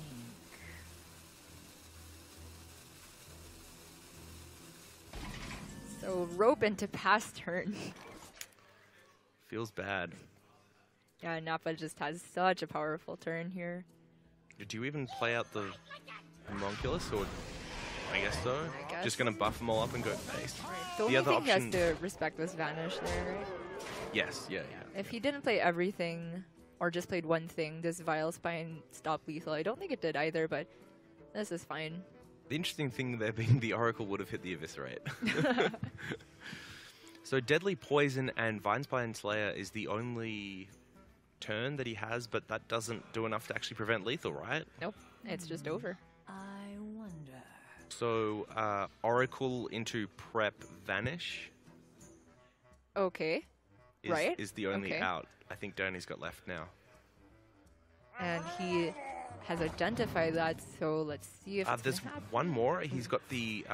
So rope into pass turn. Feels bad. Yeah, Nappa just has such a powerful turn here. Do you even play out the Homunculus, or I guess so? I guess. Just going to buff them all up and go base. The The only other thing he has option- to respect was Vanish there, right? Yes, yeah. If he didn't play everything or just played one thing, does Vilespine stop lethal? I don't think it did either, but this is fine. The interesting thing there being the Oracle would have hit the Eviscerate. So Deadly Poison and Vinespine Slayer is the only turn that he has, but that doesn't do enough to actually prevent lethal, right? Nope, it's just over. I wonder. So, Oracle into Prep Vanish Okay. is the only Okay. out I think DaHyoNi's got left now. And he has identified that, so let's see if it's There's gonna happen. one more. He's got the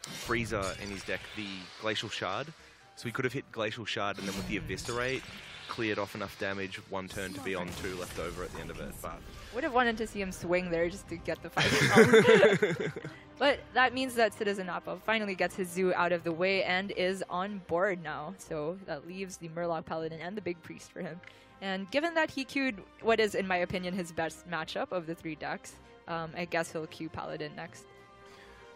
Freezer in his deck, the Glacial Shard. So he could have hit Glacial Shard and then with the Eviscerate, cleared off enough damage one turn to be on 2 left over at the end of it. But Would have wanted to see him swing there just to get the fight. But that means that CitizenNappa finally gets his zoo out of the way and is on board now. So that leaves the Murloc Paladin and the Big Priest for him. And given that he queued what is, in my opinion, his best matchup of the 3 decks, I guess he'll queue Paladin next.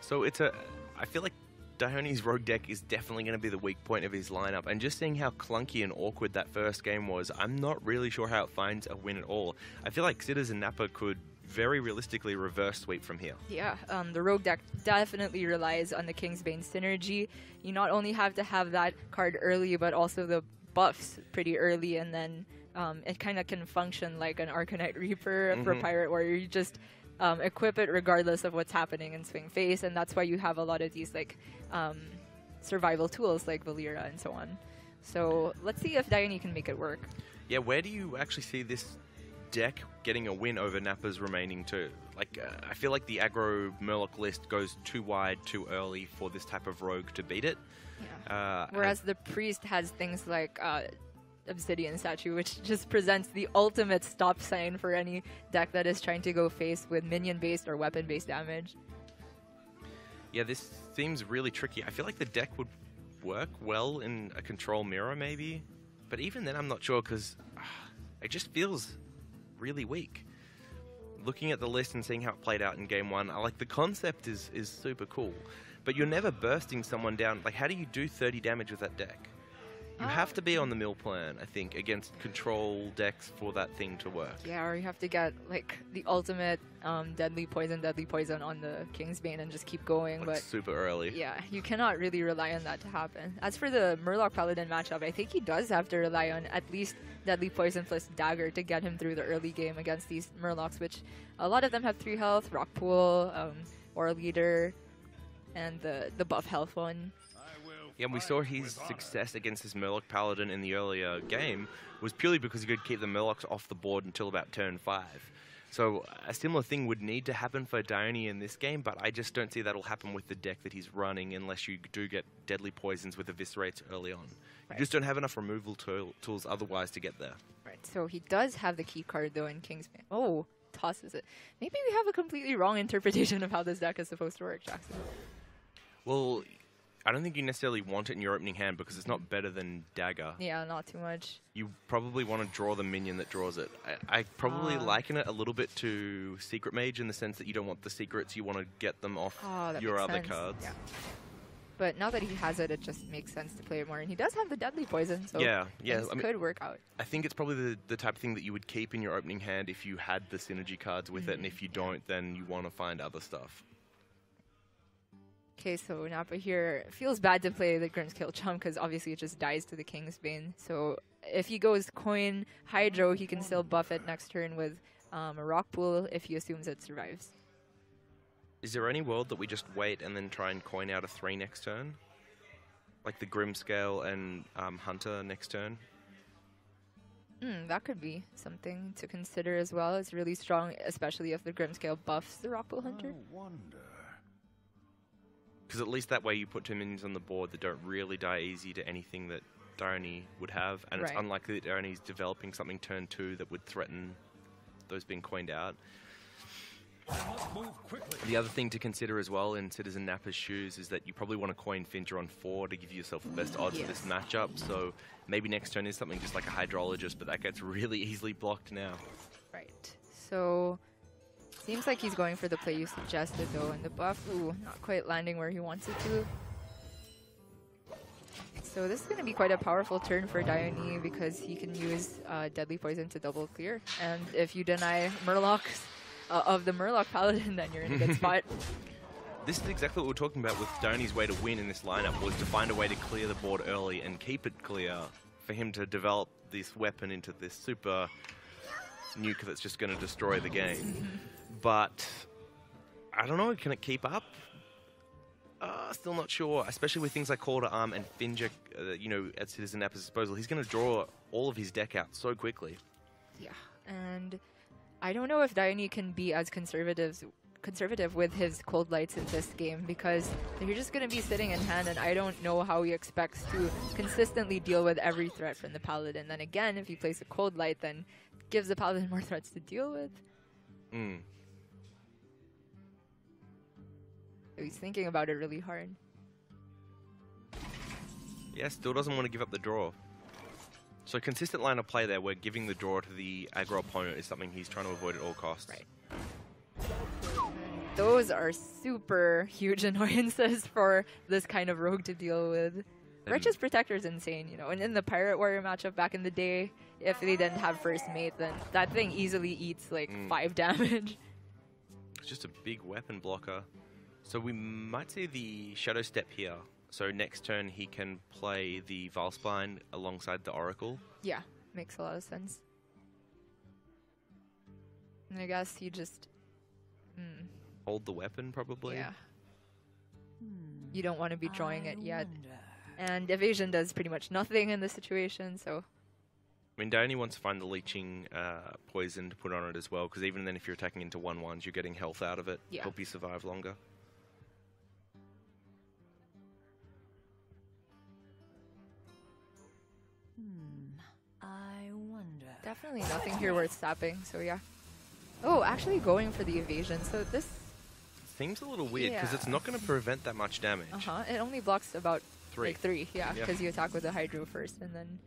So I feel like DaHyoNi's Rogue deck is definitely going to be the weak point of his lineup, and just seeing how clunky and awkward that first game was, I'm not really sure how it finds a win at all. I feel like CitizenNappa could very realistically reverse sweep from here. Yeah, the Rogue deck definitely relies on the Kingsbane synergy. You not only have to have that card early, but also the buffs pretty early, and then it kind of can function like an Arcanite Reaper for Pirate Warrior. You just equip it regardless of what's happening in swing phase, and that's why you have a lot of these like survival tools like Valera and so on. So let's see if DaHyoNi can make it work. Yeah, where do you actually see this deck getting a win over Nappa's remaining 2? Like, I feel like the aggro Murloc list goes too wide too early for this type of rogue to beat it. Yeah. Whereas the Priest has things like Obsidian Statue, which just presents the ultimate stop sign for any deck that is trying to go face with minion-based or weapon-based damage. Yeah, this seems really tricky. I feel like the deck would work well in a control mirror, maybe. But even then, I'm not sure, because it just feels really weak. Looking at the list and seeing how it played out in Game 1, I like the concept is super cool. But you're never bursting someone down. Like, how do you do 30 damage with that deck? You have to be on the mill plan, I think, against control decks for that thing to work. Yeah, or you have to get like the ultimate deadly poison on the Kingsbane and just keep going. Like but super early. Yeah, you cannot really rely on that to happen. As for the Murloc Paladin matchup, I think he does have to rely on at least deadly poison plus dagger to get him through the early game against these Murlocs, which a lot of them have 3 health, Rock Pool, Aura Leader, and the buff health one. Yeah, and we saw his success against this Murloc Paladin in the earlier game was purely because he could keep the Murlocs off the board until about turn 5. So a similar thing would need to happen for DaHyoNi in this game, but I just don't see that'll happen with the deck that he's running unless you do get deadly poisons with Eviscerates early on. You just don't have enough removal tools otherwise to get there. Right, so he does have the key card though in Kingsbane. Oh, tosses it. Maybe we have a completely wrong interpretation of how this deck is supposed to work, Jackson. Well, I don't think you necessarily want it in your opening hand because it's not better than Dagger. Yeah, not too much. You probably want to draw the minion that draws it. I probably liken it a little bit to Secret Mage in the sense that you don't want the secrets, you want to get them off your other cards. Yeah. But now that he has it, it just makes sense to play it more. And he does have the deadly poison, so this could work out. I think it's probably the type of thing that you would keep in your opening hand if you had the synergy cards with it, and if you don't, then you want to find other stuff. Okay, so Nappa here feels bad to play the Grimscale Chum because obviously it just dies to the Kingsbane. So if he goes Coin Hydro, he can still buff it next turn with a Rock Pool if he assumes it survives. Is there any world that we just wait and then try and coin out a 3 next turn? Like the Grimscale and Hunter next turn? That could be something to consider as well. It's really strong, especially if the Grimscale buffs the Rock Pool Hunter. I wonder. Because at least that way you put 2 minions on the board that don't really die easy to anything that DaHyoNi would have, and it's unlikely that DaHyoNi's developing something turn 2 that would threaten those being coined out. The other thing to consider as well in CitizenNappa's shoes is that you probably want to coin Fincher on 4 to give yourself the best odds for this matchup, so maybe next turn is something just like a Hydrologist, but that gets really easily blocked now. Right, so seems like he's going for the play you suggested though, and the buff, not quite landing where he wants it to. So this is going to be quite a powerful turn for DaHyoNi because he can use Deadly Poison to double clear, and if you deny Murlocs of the Murloc Paladin, then you're in a good spot. This is exactly what we're talking about with DaHyoNi's way to win in this lineup, was to find a way to clear the board early and keep it clear for him to develop this weapon into this super nuke that's just going to destroy the game. But I don't know, can it keep up? still not sure, especially with things like Call to Arm and Finja, you know, at CitizenNappa's disposal. He's going to draw all of his deck out so quickly. Yeah, and I don't know if DDaHyoNi can be as conservative with his cold lights in this game, because they're just going to be sitting in hand, and I don't know how he expects to consistently deal with every threat from the Paladin. Then again, if he plays a cold light, then gives the Paladin more threats to deal with. He's thinking about it really hard. Yeah, still doesn't want to give up the draw. So consistent line of play there, where giving the draw to the aggro opponent is something he's trying to avoid at all costs. Right. Those are super huge annoyances for this kind of rogue to deal with. Righteous Protector is insane, you know. And in the Pirate Warrior matchup back in the day, if they didn't have first mate, then that thing easily eats like 5 damage. It's just a big weapon blocker. So we might see the Shadow Step here. So next turn he can play the Valspine alongside the Oracle. Yeah, makes a lot of sense. And I guess he just... Hold the weapon, probably. Yeah. You don't want to be drawing it yet. And evasion does pretty much nothing in this situation, so... I mean, DDaHyoNi wants to find the leeching poison to put on it as well, because even then if you're attacking into 1/1s, you're getting health out of it. Yeah. Help you survive longer. I wonder. Definitely nothing here worth sapping, so yeah. Oh, actually going for the evasion, so this... Seems a little weird, because it's not going to prevent that much damage. It only blocks about 3. like 3, yeah, because you attack with the Hydro first, and then...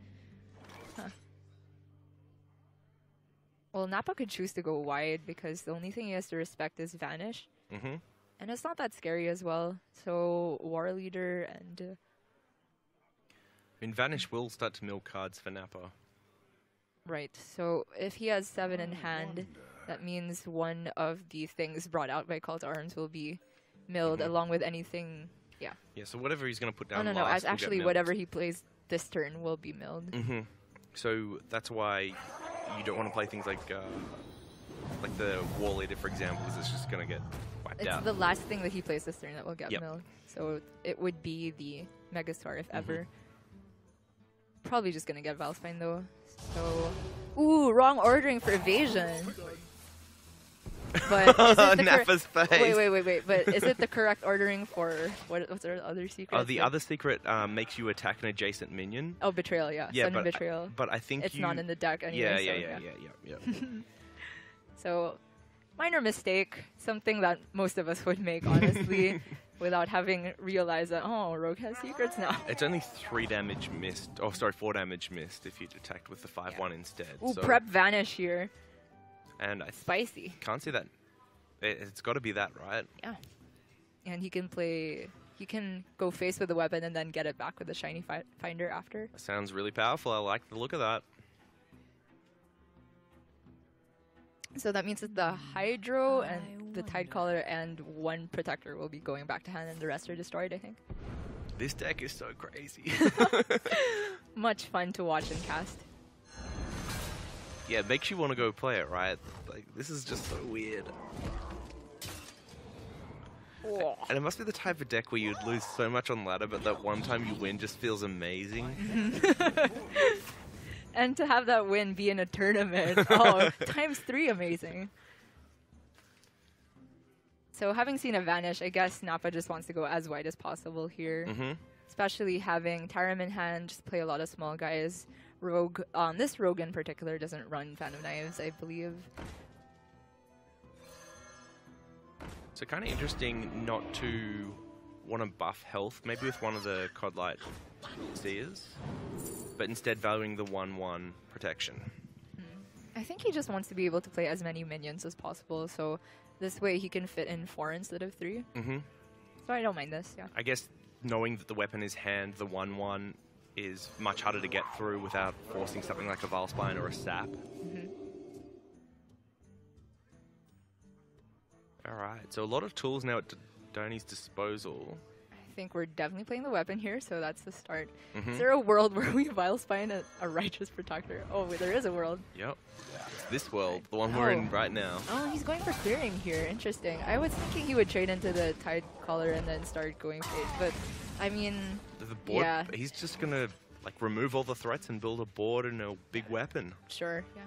Well, Nappa could choose to go wide, because the only thing he has to respect is Vanish. And it's not that scary as well, so War Leader and... I mean, Vanish will start to mill cards for Nappa. Right, so if he has 7 in hand, that means one of the things brought out by Call to Arms will be milled, along with anything, yeah. Yeah, so whatever he's going to put down no, last will actually get milled. whatever he plays this turn will be milled. So that's why you don't want to play things like the War Leader, for example, because it's just going to get wiped out. It's the last thing that he plays this turn that will get milled. So it would be the Megastar, if ever. Probably just going to get Valspine, though. So, ooh, wrong ordering for evasion. But is it the Nappa's face. Wait. But is it the correct ordering for what's our other secret? Oh, the other secret makes you attack an adjacent minion. Oh, Betrayal, yeah. Sudden Betrayal. But I think it's not in the deck anyway. Yeah. So, minor mistake. Something that most of us would make, honestly, without having realized that, oh, Rogue has secrets now. It's only 3 damage missed. Oh, sorry, 4 damage missed if you'd attacked with the 5/1 instead. Ooh, so. prep Vanish here. And I Spicy. Can't see that. It's got to be that, right? Yeah. And he can play... He can go face with the weapon and then get it back with the Shiny Finder after. That sounds really powerful. I like the look of that. So that means that the Hydro and the Tidecaller and 1 Protector will be going back to hand, and the rest are destroyed, I think. This deck is so crazy. Much fun to watch and cast. Yeah, it makes you want to go play it, right? Like, this is just so weird. Whoa. And it must be the type of deck where you'd lose so much on ladder, but that one time you win just feels amazing. And to have that win be in a tournament, oh, ×3 amazing. So having seen a Vanish, I guess Nappa just wants to go as wide as possible here. Especially having Tarim in hand, just play a lot of small guys. Rogue, this Rogue in particular doesn't run Fan of Knives, I believe. So kind of interesting not to want to buff health, maybe with one of the Codlight Seers, but instead valuing the 1/1 protection. I think he just wants to be able to play as many minions as possible, so this way he can fit in 4 instead of 3. So I don't mind this, yeah. I guess knowing that the weapon is hand, the 1/1 is much harder to get through without forcing something like a Valspine or a Sap. Alright, so a lot of tools now at DDaHyoNi's disposal. I think we're definitely playing the weapon here, so that's the start. Mm-hmm. Is there a world where we Vile Spine a Righteous Protector? Oh, wait, there is a world. Yep. It's this world, the one we're in right now. Oh, he's going for clearing here. Interesting. I was thinking he would trade into the Tide Caller and then start going face, but I mean, The board, yeah. he's just gonna like remove all the threats and build a board and a big weapon. Sure, yeah.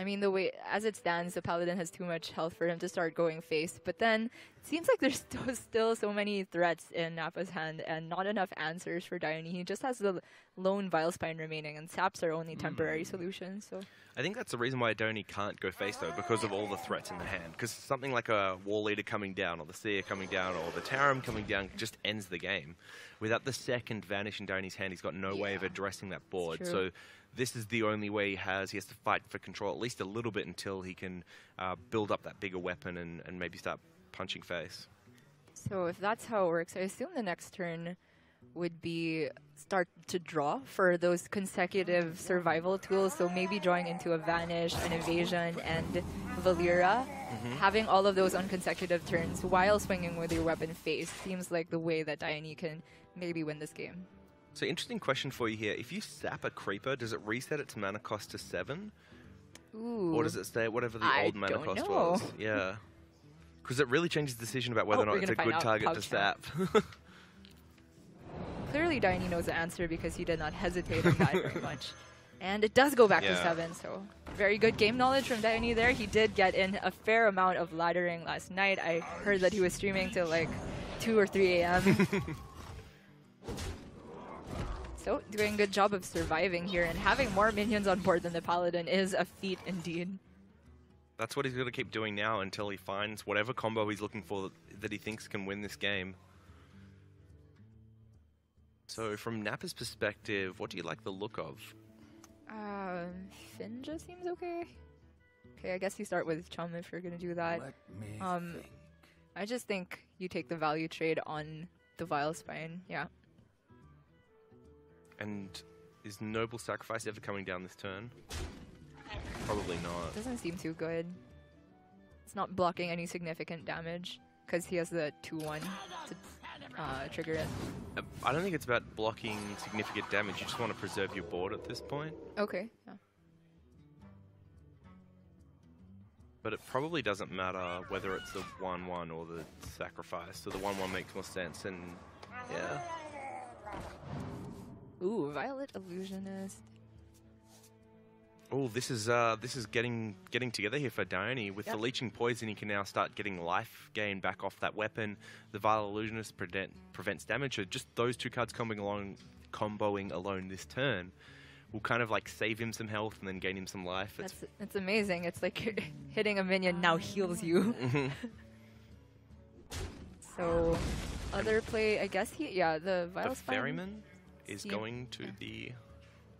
I mean, the way, as it stands, the Paladin has too much health for him to start going face. But then, it seems like there's still so many threats in Nappa's hand and not enough answers for DDaHyoNi. He just has the lone Vile Spine remaining, and saps are only temporary solutions. So I think that's the reason why DDaHyoNi can't go face, though, because of all the threats in the hand. Because something like a War Leader coming down, or the Seer coming down, or the Tarim coming down just ends the game. Without the second Vanish in DDaHyoNi's hand, he's got no way of addressing that board. So this is the only way he has. He has to fight for control at least a little bit until he can build up that bigger weapon and maybe start punching face. So if that's how it works, I assume the next turn would be start to draw for those consecutive survival tools. So maybe drawing into a Vanish, an Evasion, and Valera. Having all of those on consecutive turns while swinging with your weapon face seems like the way that DDaHyoNi can maybe win this game. So interesting question for you here. If you sap a creeper, does it reset its mana cost to 7? Ooh. Or does it stay at whatever the old mana cost know. was? Yeah. Because it really changes the decision about whether or not it's a good target to sap. Clearly DDaHyoNi knows the answer because he did not hesitate on that very much. And it does go back to 7, so very good game knowledge from DDaHyoNi there. He did get in a fair amount of laddering last night. I heard that he was streaming till like 2 or 3 a.m. So, doing a good job of surviving here, and having more minions on board than the Paladin is a feat indeed. That's what he's going to keep doing now until he finds whatever combo he's looking for that he thinks can win this game. So, from Nappa's perspective, what do you like the look of? Finja seems okay. Okay, I guess you start with Chum if you're going to do that. I just think you take the value trade on the Vile Spine, yeah. And is Noble Sacrifice ever coming down this turn? Probably not. Doesn't seem too good. It's not blocking any significant damage because he has the 2-1 to trigger it. I don't think it's about blocking significant damage. You just want to preserve your board at this point. Okay, yeah. But it probably doesn't matter whether it's the 1-1 or the Sacrifice. So the 1-1 makes more sense, and yeah. Ooh, Violet Illusionist. Oh, this is getting together here for DDaHyoNi. With the Leeching Poison, he can now start getting life gain back off that weapon. The Vile Illusionist prevents damage. So just those two cards comboing alone this turn will kind of like save him some health and then gain him some life. It's amazing. It's like hitting a minion now heals you. So, other play, I guess the Vile Spine. Ferryman is going to the...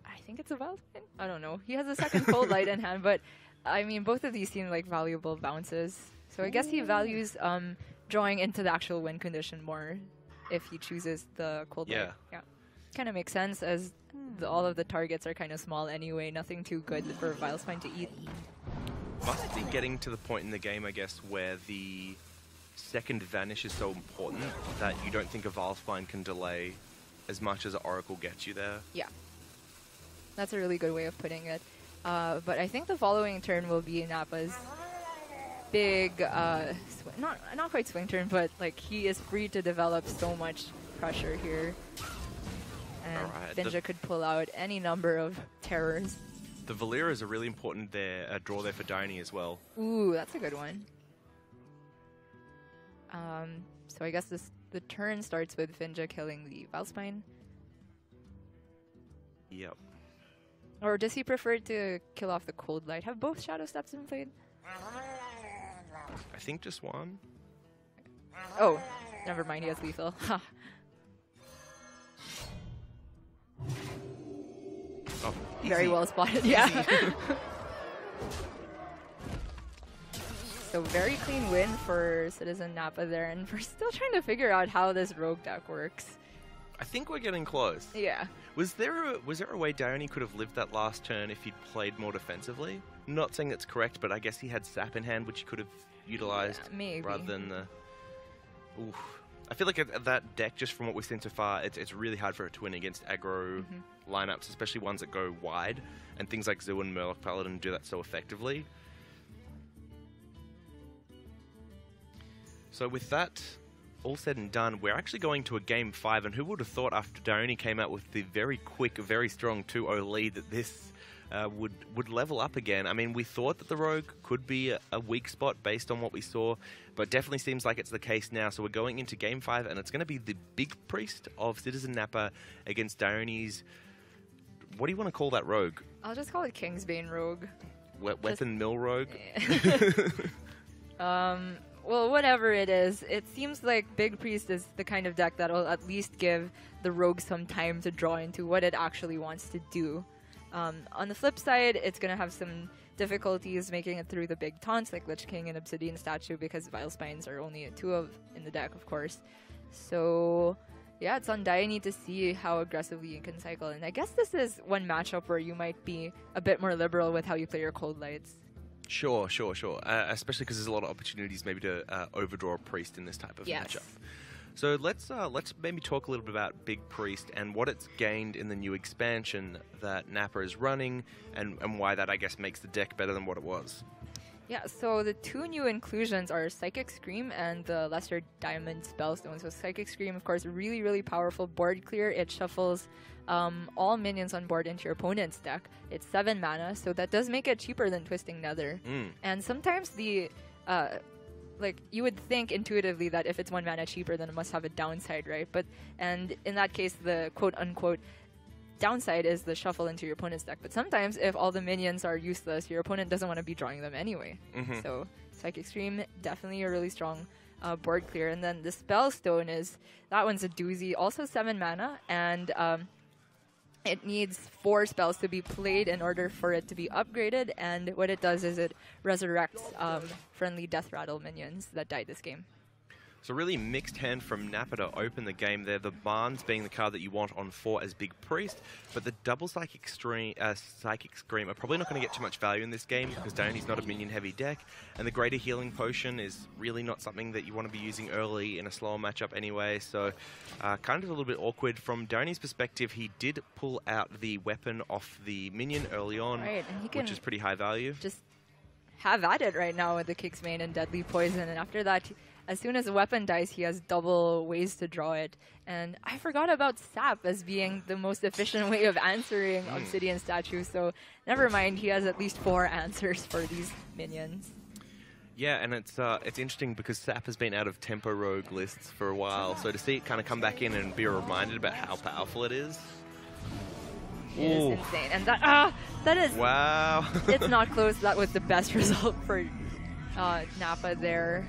I think it's a Vile Spine? I don't know. He has a second Cold Light in hand, but I mean, both of these seem like valuable bounces. So I guess he values drawing into the actual win condition more if he chooses the Cold Light. Yeah. Kind of makes sense as all of the targets are kind of small anyway. Nothing too good for Vile Spine to eat. Must be getting to the point in the game, I guess, where the second Vanish is so important that you don't think a Vile Spine can delay as much as Oracle gets you there. Yeah. That's a really good way of putting it. But I think the following turn will be Nappa's big, not quite swing turn, but like he is free to develop so much pressure here. And Finja could pull out any number of terrors. The Valera is a really important draw there for DDaHyoNi as well. Ooh, that's a good one. So I guess the turn starts with Finja killing the Vile Spine. Yep. Or does he prefer to kill off the Cold Light? Have both Shadow Steps been played? I think just one. Oh, never mind. He has lethal. Oh, very well spotted. Yeah. So very clean win for CitizenNappa there, and we're still trying to figure out how this rogue deck works. I think we're getting close. Yeah. Was there a way DDaHyoNi could have lived that last turn if he'd played more defensively? I'm not saying that's correct, but I guess he had Sap in hand, which he could have utilized maybe. rather than the... Oof. I feel like that deck, just from what we've seen so far, it's really hard for it to win against aggro lineups, especially ones that go wide, and things like Zoo and Murloc Paladin do that so effectively. So with that all said and done, we're actually going to a Game 5, and who would have thought after DDaHyoNi came out with the very quick, very strong 2-0 lead that this would level up again. I mean, we thought that the Rogue could be a weak spot based on what we saw, but definitely seems like it's the case now. So we're going into Game 5, and it's going to be the Big Priest of CitizenNappa against DDaHyoNi's... What do you want to call that Rogue? I'll just call it Kingsbane Rogue. Weapon Mill Rogue? Well, whatever it is, it seems like Big Priest is the kind of deck that will at least give the Rogue some time to draw into what it actually wants to do. On the flip side, it's going to have some difficulties making it through the big taunts like Lich King and Obsidian Statue because Vile Spines are only two in the deck, of course. So, yeah, it's on DDaHyoNi to see how aggressively you can cycle. And I guess this is one matchup where you might be a bit more liberal with how you play your Cold Lights. Sure. Especially because there's a lot of opportunities maybe to overdraw a Priest in this type of matchup. So let's maybe talk a little bit about Big Priest and what it's gained in the new expansion that Nappa is running, and why that, I guess, makes the deck better than what it was. Yeah, so the two new inclusions are Psychic Scream and the Lesser Diamond Spellstone. So Psychic Scream, of course, really, really powerful board clear. It shuffles all minions on board into your opponent's deck. It's 7 mana, so that does make it cheaper than Twisting Nether. And sometimes the... like, you would think intuitively that if it's 1 mana cheaper, then it must have a downside, right? And in that case, the quote-unquote downside is the shuffle into your opponent's deck. But sometimes, if all the minions are useless, your opponent doesn't want to be drawing them anyway. So Psychic Scream, definitely a really strong board clear. And then the Spellstone that one's a doozy. Also 7 mana, and it needs 4 spells to be played in order for it to be upgraded. And what it does is it resurrects friendly Death Rattle minions that died this game. So really mixed hand from Nappa to open the game there. The Barnes being the card that you want on 4 as Big Priest, but the double Psychic Scream are probably not going to get too much value in this game because DDaHyoNi's not a minion-heavy deck, and the Greater Healing Potion is really not something that you want to be using early in a slower matchup anyway, so kind of a little bit awkward. From DDaHyoNi's perspective, he did pull out the weapon off the minion early on, right, and he can which is pretty high value. Just have at it right now with the Kingsbane and Deadly Poison, and after that, as soon as a weapon dies, he has double ways to draw it. And I forgot about Sap as being the most efficient way of answering Obsidian Statue, so never mind, he has at least 4 answers for these minions. Yeah, and it's interesting because Sap has been out of Tempo Rogue lists for a while, so to see it kind of come back in and be reminded about how powerful it is. It is insane. And that is... Wow. It's not close. That was the best result for Nappa there.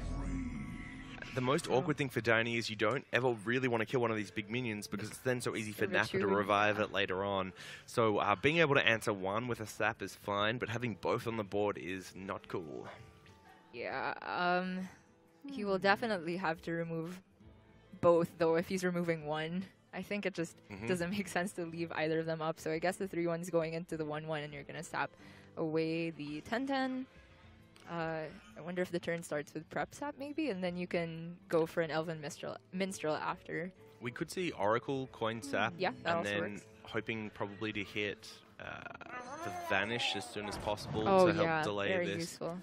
The most awkward thing for DDaHyoNi is you don't ever really want to kill one of these big minions because it's then so easy for Nappa to revive it later on. So being able to answer 1 with a Sap is fine, but having both on the board is not cool. Yeah, he will definitely have to remove both, though, if he's removing 1. I think it just doesn't make sense to leave either of them up. So I guess the 3-1's going into the 1-1, and you're going to Sap away the 10-10. I wonder if the turn starts with Prep Sap, maybe, and then you can go for an Elven Minstrel after. We could see Oracle coin Sap, yeah, that and then works. Hoping probably to hit the Vanish as soon as possible to help delay very this. Useful.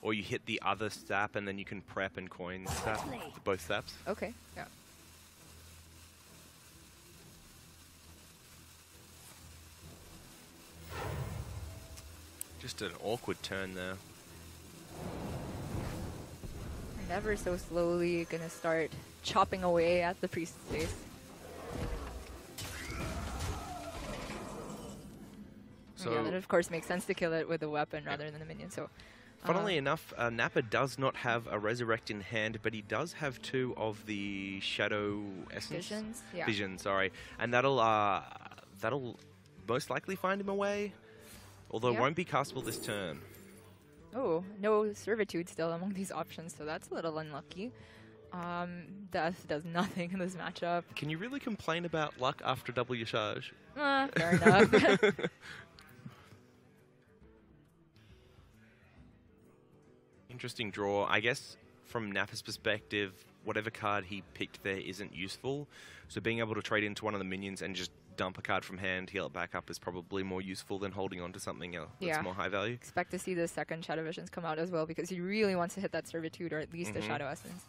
Or you hit the other Sap, and then you can prep and coin Sap, both Saps. Okay, yeah. Just an awkward turn there. And ever so slowly gonna start chopping away at the priest's face. So yeah, that of course makes sense to kill it with a weapon rather than a minion. So, funnily enough, Nappa does not have a Resurrect in hand, but he does have 2 of the Shadow Essence Visions. Yeah. Vision, sorry, and that'll most likely find him away. Although it won't be castable this turn. Oh, no Servitude still among these options, so that's a little unlucky. Death does nothing in this matchup. Can you really complain about luck after double your charge? Fair enough. Interesting draw. I guess from Nappa's perspective, whatever card he picked there isn't useful. So being able to trade into one of the minions and just dump a card from hand, heal it back up is probably more useful than holding on to something else that's more high value. Expect to see the second Shadow Visions come out as well because he really wants to hit that Servitude or at least the Shadow Essence.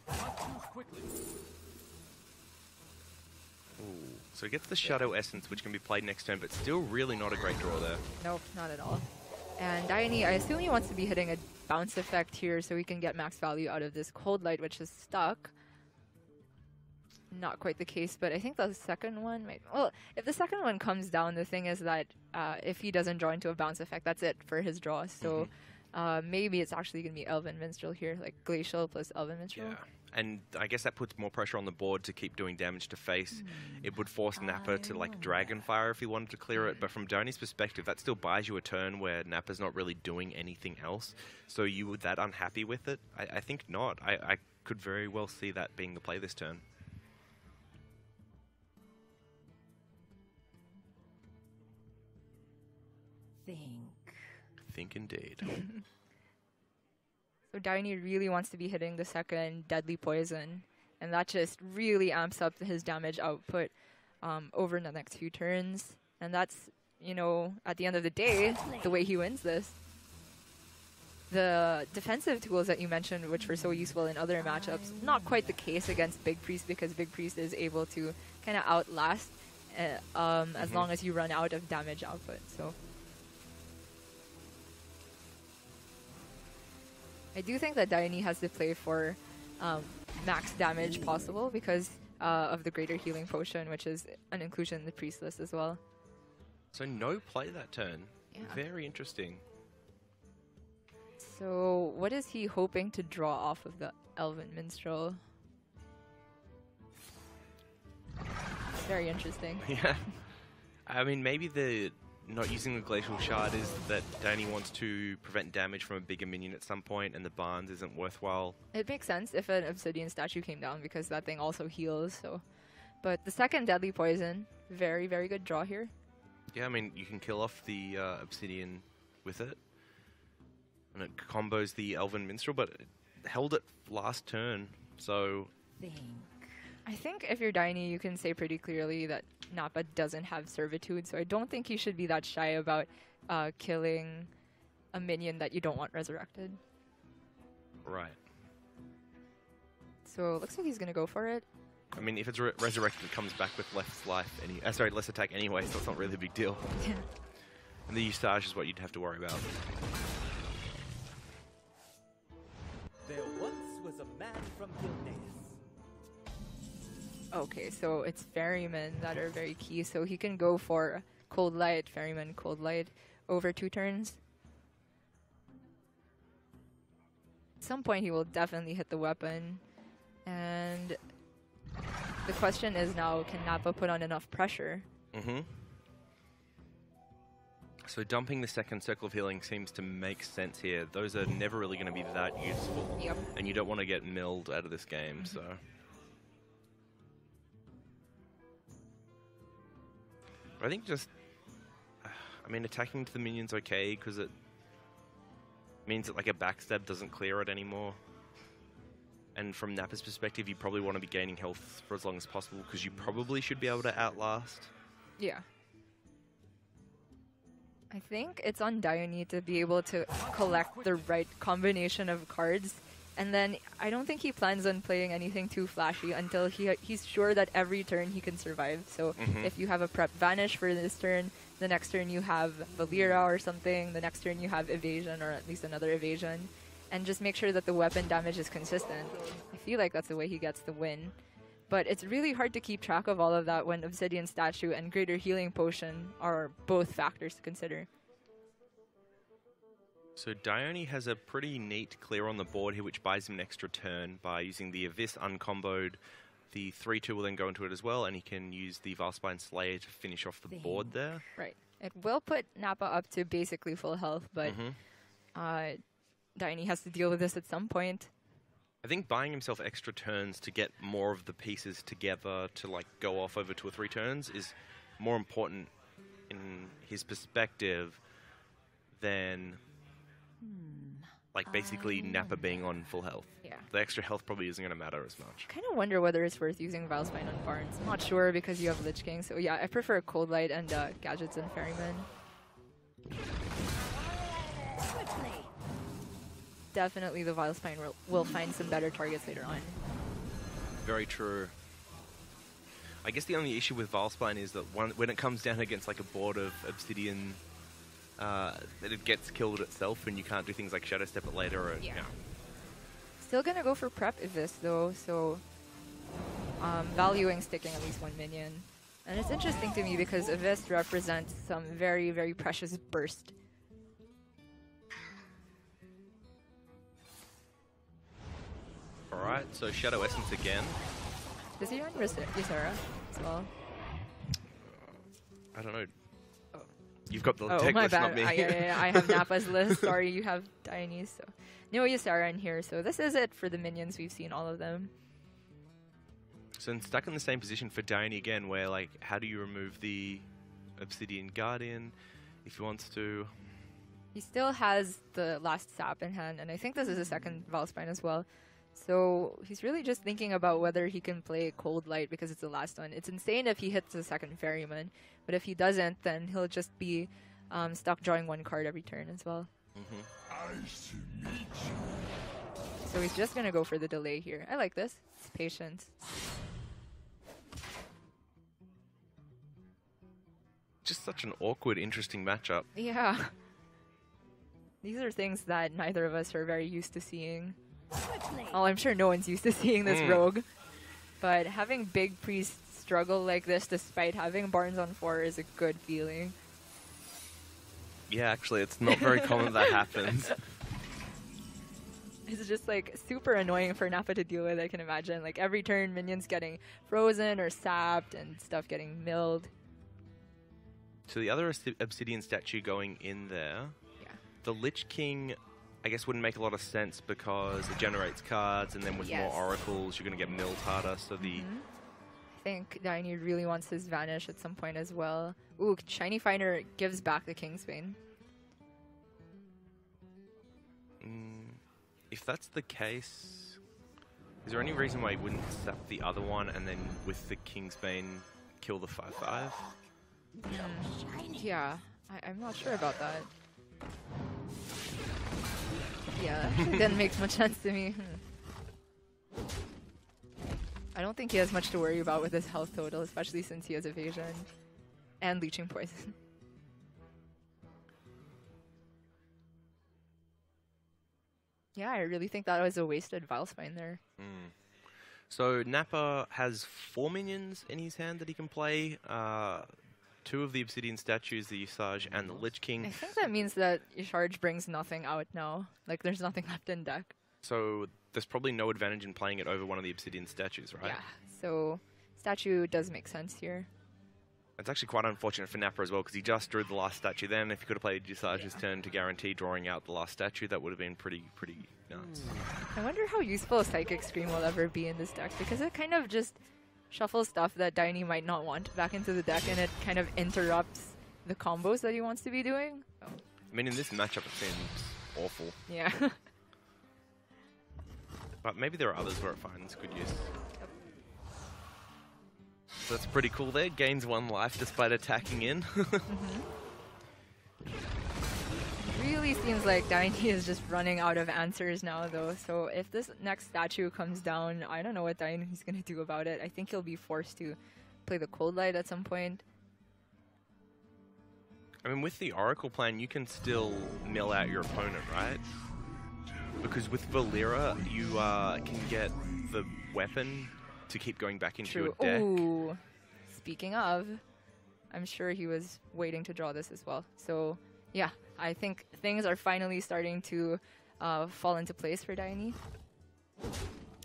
Ooh. So he gets the Shadow Essence, which can be played next turn, but still really not a great draw there. Nope, not at all. And DDaHyoNi, I assume he wants to be hitting a bounce effect here so we can get max value out of this Cold Light, which is stuck. Not quite the case, but I think the second one might... Well, if the second one comes down, the thing is that if he doesn't draw into a bounce effect, that's it for his draw. So maybe it's actually going to be Elven Minstrel here, like Glacial plus Elven Minstrel. Yeah, and I guess that puts more pressure on the board to keep doing damage to face. It would force Nappa to like Dragonfire if he wanted to clear it, but from DDaHyoNi's perspective, that still buys you a turn where Nappa's not really doing anything else. So you were that unhappy with it? I think not. I could very well see that being the play this turn. Think indeed. So DDaHyoNi really wants to be hitting the second Deadly Poison, and that just really amps up his damage output over the next few turns. And that's, you know, at the end of the day, the way he wins this. The defensive tools that you mentioned, which were so useful in other matchups, not quite the case against Big Priest because Big Priest is able to kind of outlast as long as you run out of damage output. So I do think that DDaHyoNi has to play for max damage possible because of the Greater Healing Potion, which is an inclusion in the Priest list as well. So no play that turn. Yeah. Very interesting. So what is he hoping to draw off of the Elven Minstrel? Very interesting. Yeah. I mean, maybe the not using the Glacial Shard is that DDaHyoNi wants to prevent damage from a bigger minion at some point, and the Barnes isn't worthwhile. It makes sense if an Obsidian statue came down because that thing also heals. So, but the second Deadly Poison, very, very good draw here. Yeah, I mean, you can kill off the Obsidian with it, and it combos the Elven Minstrel, but it held it last turn, so... I think if you're DDaHyoNi, you can say pretty clearly that Nappa doesn't have Servitude, so I don't think he should be that shy about killing a minion that you don't want resurrected. Right. So it looks like he's going to go for it. I mean, if it's resurrected, it comes back with less life, less attack anyway, so it's not really a big deal. Yeah. And the Usage is what you'd have to worry about. There once was a man from Gilneas. Okay, so it's Ferrymen that are very key. So he can go for Cold Light, Ferryman, Cold Light over 2 turns. At some point he will definitely hit the weapon. And the question is now, can Nappa put on enough pressure? So dumping the second Circle of Healing seems to make sense here. Those are never really going to be that useful. Yep. And you don't want to get milled out of this game, so... I think just, I mean, attacking to the minion's okay because it means that like a backstab doesn't clear it anymore. And from Nappa's perspective, you probably want to be gaining health for as long as possible because you probably should be able to outlast. Yeah. I think it's on DDaHyoNi to be able to collect the right combination of cards. And then I don't think he plans on playing anything too flashy until he's sure that every turn he can survive. So if you have a Prep Vanish for this turn, the next turn you have Valera or something, the next turn you have Evasion or at least another Evasion. And just make sure that the weapon damage is consistent. I feel like that's the way he gets the win. But it's really hard to keep track of all of that when Obsidian Statue and Greater Healing Potion are both factors to consider. So DDaHyoNi has a pretty neat clear on the board here, which buys him an extra turn by using the Abyss uncomboed. The 3/2 will then go into it as well, and he can use the Valspine Slayer to finish off the board there. Right. It will put Nappa up to basically full health, but DDaHyoNi has to deal with this at some point. I think buying himself extra turns to get more of the pieces together to like go off over 2 or 3 turns is more important in his perspective than Like basically Nappa being on full health. Yeah. The extra health probably isn't going to matter as much. Kind of wonder whether it's worth using Valspine on Barnes. I'm not sure because you have Lich King. So yeah, I prefer Cold Light and Gadgets and Ferryman. Definitely the Valspine will find some better targets later on. Very true. I guess the only issue with Valspine is that when it comes down against like a board of Obsidian, that it gets killed itself and you can't do things like Shadow Step it later. Or, Yeah. Still gonna go for Prep Ivis though, so valuing sticking at least one minion. And it's interesting to me because Ivis represents some very, very precious burst. Alright, so Shadow Essence again. Does he run Ysera as well? I don't know. Oh. You've got the Oh, deck my list, bad. not me. I have Nappa's list. Sorry, you have DDaHyoNi. So no Ysera in here. So this is it for the minions. We've seen all of them. So stuck in the same position for DDaHyoNi again, where like, how do you remove the Obsidian Guardian if he wants to? He still has the last sap in hand, and I think this is a second Valspine as well. So he's really just thinking about whether he can play Cold Light because it's the last one. It's insane if he hits the second Ferryman, but if he doesn't, then he'll just be stuck drawing one card every turn as well. So he's just going to go for the delay here. I like this. It's patience. Just such an awkward, interesting matchup. Yeah. These are things that neither of us are very used to seeing. Oh, I'm sure no one's used to seeing this rogue. But having big priests struggle like this despite having Barnes on 4 is a good feeling. Yeah, actually, it's not very common that happens. It's just like super annoying for Nappa to deal with, I can imagine. Like every turn, minions getting frozen or sapped and stuff getting milled. So the other Obsidian statue going in there, the Lich King, I guess wouldn't make a lot of sense because it generates cards, and then with more oracles, you're going to get milled harder. So the I think DDaHyoNi really wants his Vanish at some point as well. Ooh, Shiny Finder gives back the Kingsbane. If that's the case, is there any reason why he wouldn't sap the other one and then with the Kingsbane kill the 5/5? Yeah, I'm not sure about that. Yeah, that didn't make much sense to me. I don't think he has much to worry about with his health total, especially since he has evasion and leeching poison. Yeah, I really think that was a wasted Valspine there. So Nappa has 4 minions in his hand that he can play. 2 of the Obsidian statues, the Usage and the Lich King. I think that means that Charge brings nothing out now. Like, there's nothing left in deck. So there's probably no advantage in playing it over one of the Obsidian statues, right? Yeah, so statue does make sense here. It's actually quite unfortunate for Nappa as well, because he just drew the last statue then. If he could have played Usage's turn to guarantee drawing out the last statue, that would have been pretty nuts. I wonder how useful Psychic Scream will ever be in this deck, because it kind of just shuffles stuff that DDaHyoNi might not want back into the deck, and it kind of interrupts the combos that he wants to be doing. So. I mean, in this matchup, it seems awful. Yeah. But maybe there are others where it finds good use. So that's pretty cool there. Gains 1 life despite attacking in. Really seems like DDaHyoNi is just running out of answers now, though. So if this next statue comes down, I don't know what DDaHyoNi's going to do about it. I think he'll be forced to play the Cold Light at some point. I mean, with the Oracle plan, you can still mill out your opponent, right? Because with Valera, you can get the weapon to keep going back into your deck. Ooh. Speaking of, I'm sure he was waiting to draw this as well. So, yeah, I think things are finally starting to fall into place for DDaHyoNi.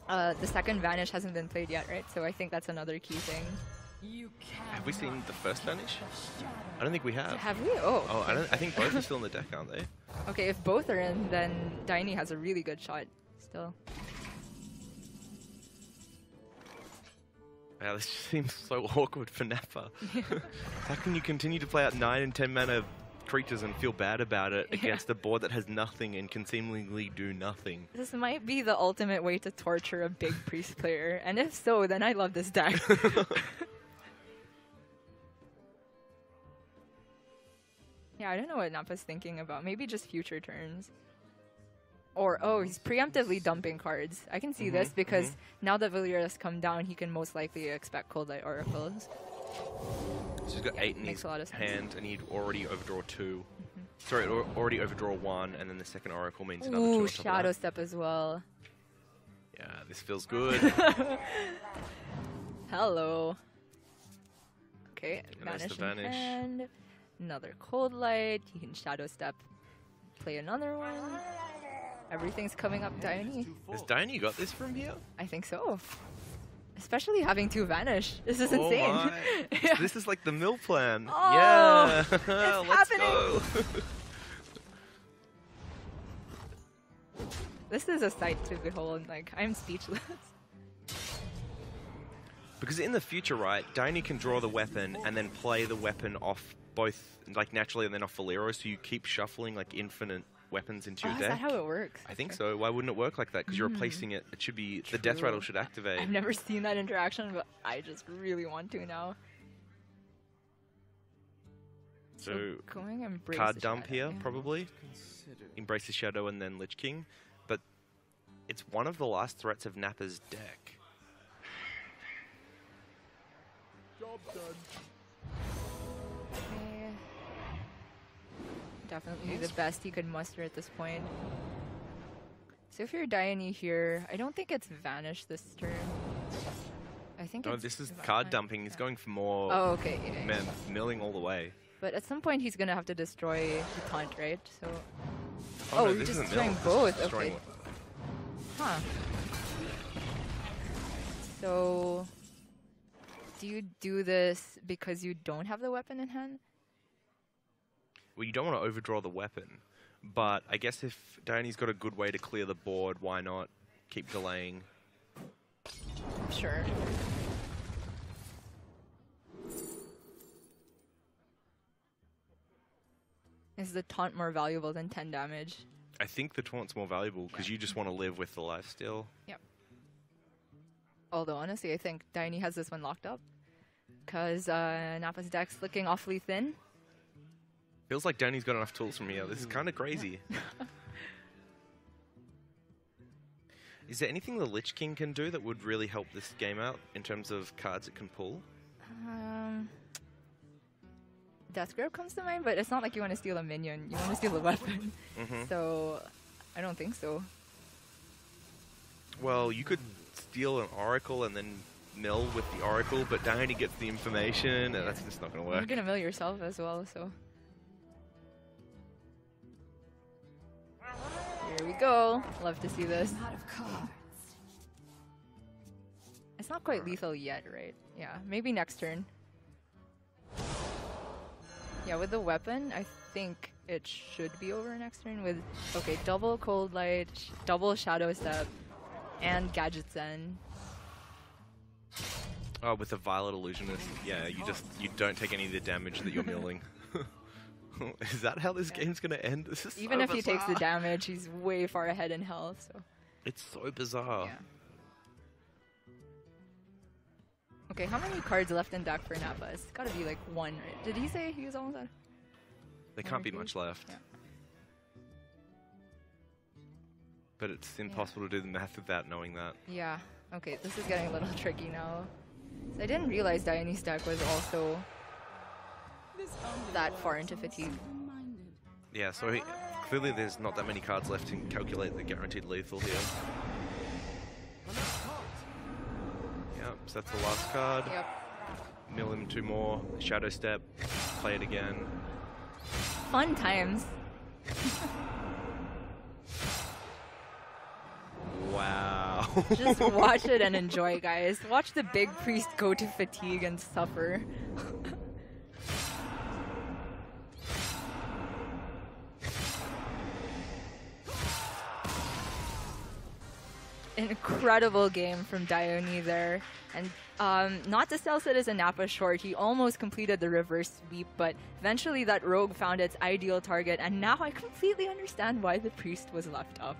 The second Vanish hasn't been played yet, right? So I think that's another key thing. Have we seen the first Vanish? I don't think we have. Have we? Oh. Oh, I think both are still in the deck, aren't they? Okay, if both are in, then DDaHyoNi has a really good shot still. Wow, this just seems so awkward for Nappa. How can you continue to play out 9 and 10 mana creatures and feel bad about it against a board that has nothing and can seemingly do nothing. This might be the ultimate way to torture a big priest player, and if so, then I love this deck. Yeah, I don't know what Nappa's thinking about. Maybe just future turns. Or, oh, he's preemptively dumping cards. I can see this because now that Villiers has come down, he can most likely expect Cold Light Oracles. So he's got 8 in his a lot of sense. hand, and he'd already overdraw 2. Sorry, already overdraw 1, and then the second Oracle means another 2 Ooh, on top of Shadow that. Step as well. Yeah, this feels good. Hello. Okay, And there's the Vanish in Vanish. hand. Another Cold Light. He can Shadow Step. Play another one. Everything's coming up DDaHyoNi. Has DDaHyoNi got this from here? I think so. Especially having 2 Vanish. This is Oh insane. my. Yeah. This is like the mill plan. Oh, yeah. it's Let's go. This is a sight to behold. Like, I'm speechless. Because in the future, right, DDaHyoNi can draw the weapon and then play the weapon off both, like, naturally and then off Valero, so you keep shuffling, like, infinite weapons into your Is deck. that how it works? I think so. Why wouldn't it work like that? Because you're replacing it. It should be, the death True. rattle should activate. I've never seen that interaction, but I just really want to now. So, going Embrace card the dump Shadow, here, yeah. probably. Embrace the Shadow and then Lich King. But it's one of the last threats of Nappa's deck. Okay. Definitely the best he could muster at this point. So if you're DDaHyoNi here, I don't think it's Vanish this turn. I think No, it's this is card dumping. He's going for more Oh, okay. Yeah. milling all the way. But at some point he's gonna have to destroy the taunt, right? So. Oh, no, you're this just isn't mill. destroying This is both. destroying Okay. Huh. So, do you do this because you don't have the weapon in hand? Well, you don't want to overdraw the weapon. But I guess if DDaHyoNi's got a good way to clear the board, why not keep delaying? Sure. Is the taunt more valuable than 10 damage? I think the taunt's more valuable because you just want to live with the lifesteal. Yep. Although, honestly, I think DDaHyoNi has this one locked up. Because Nappa's deck's looking awfully thin. Feels like DDaHyoNi's got enough tools from here. This is kind of crazy. Is there anything the Lich King can do that would really help this game out in terms of cards it can pull? Death Grip comes to mind, but it's not like you want to steal a minion. You want to steal a weapon. So, I don't think so. Well, you could steal an Oracle and then mill with the Oracle, but DDaHyoNi gets the information, and that's just not going to You're work. going to mill yourself as well, so. Here we go. Love to see this. Out of cards. It's not quite lethal yet, right? Yeah, maybe next turn. Yeah, with the weapon, I think it should be over next turn with, okay, double Cold Light, double Shadow Step, and Gadget Zen. Oh, with the Violet Illusionist, yeah, you don't take any of the damage that you're milling. Is that how this game's going to end? This is Even so if he takes the bizarre. damage, he's way far ahead in health, so. It's so bizarre. Yeah. Okay, how many cards left in deck for Nappa? It's gotta be like 1, right? Did he say he was almost at? There One can't or be two? much left. Yeah. But it's impossible to do the math without knowing that. Yeah. Okay, this is getting a little tricky now. So I didn't realize DDaHyoNi's deck was also that far into fatigue. Yeah, so clearly there's not that many cards left to calculate the guaranteed lethal here. Yeah, so that's the last card. Yep. Mill him 2 more. Shadow Step. Play it again. Fun times. Wow. Just watch it and enjoy, guys. Watch the big priest go to fatigue and suffer. Incredible game from DDaHyoNi there. And Not to sell CitizenNappa short, he almost completed the reverse sweep, but eventually that rogue found its ideal target, and now I completely understand why the priest was left up.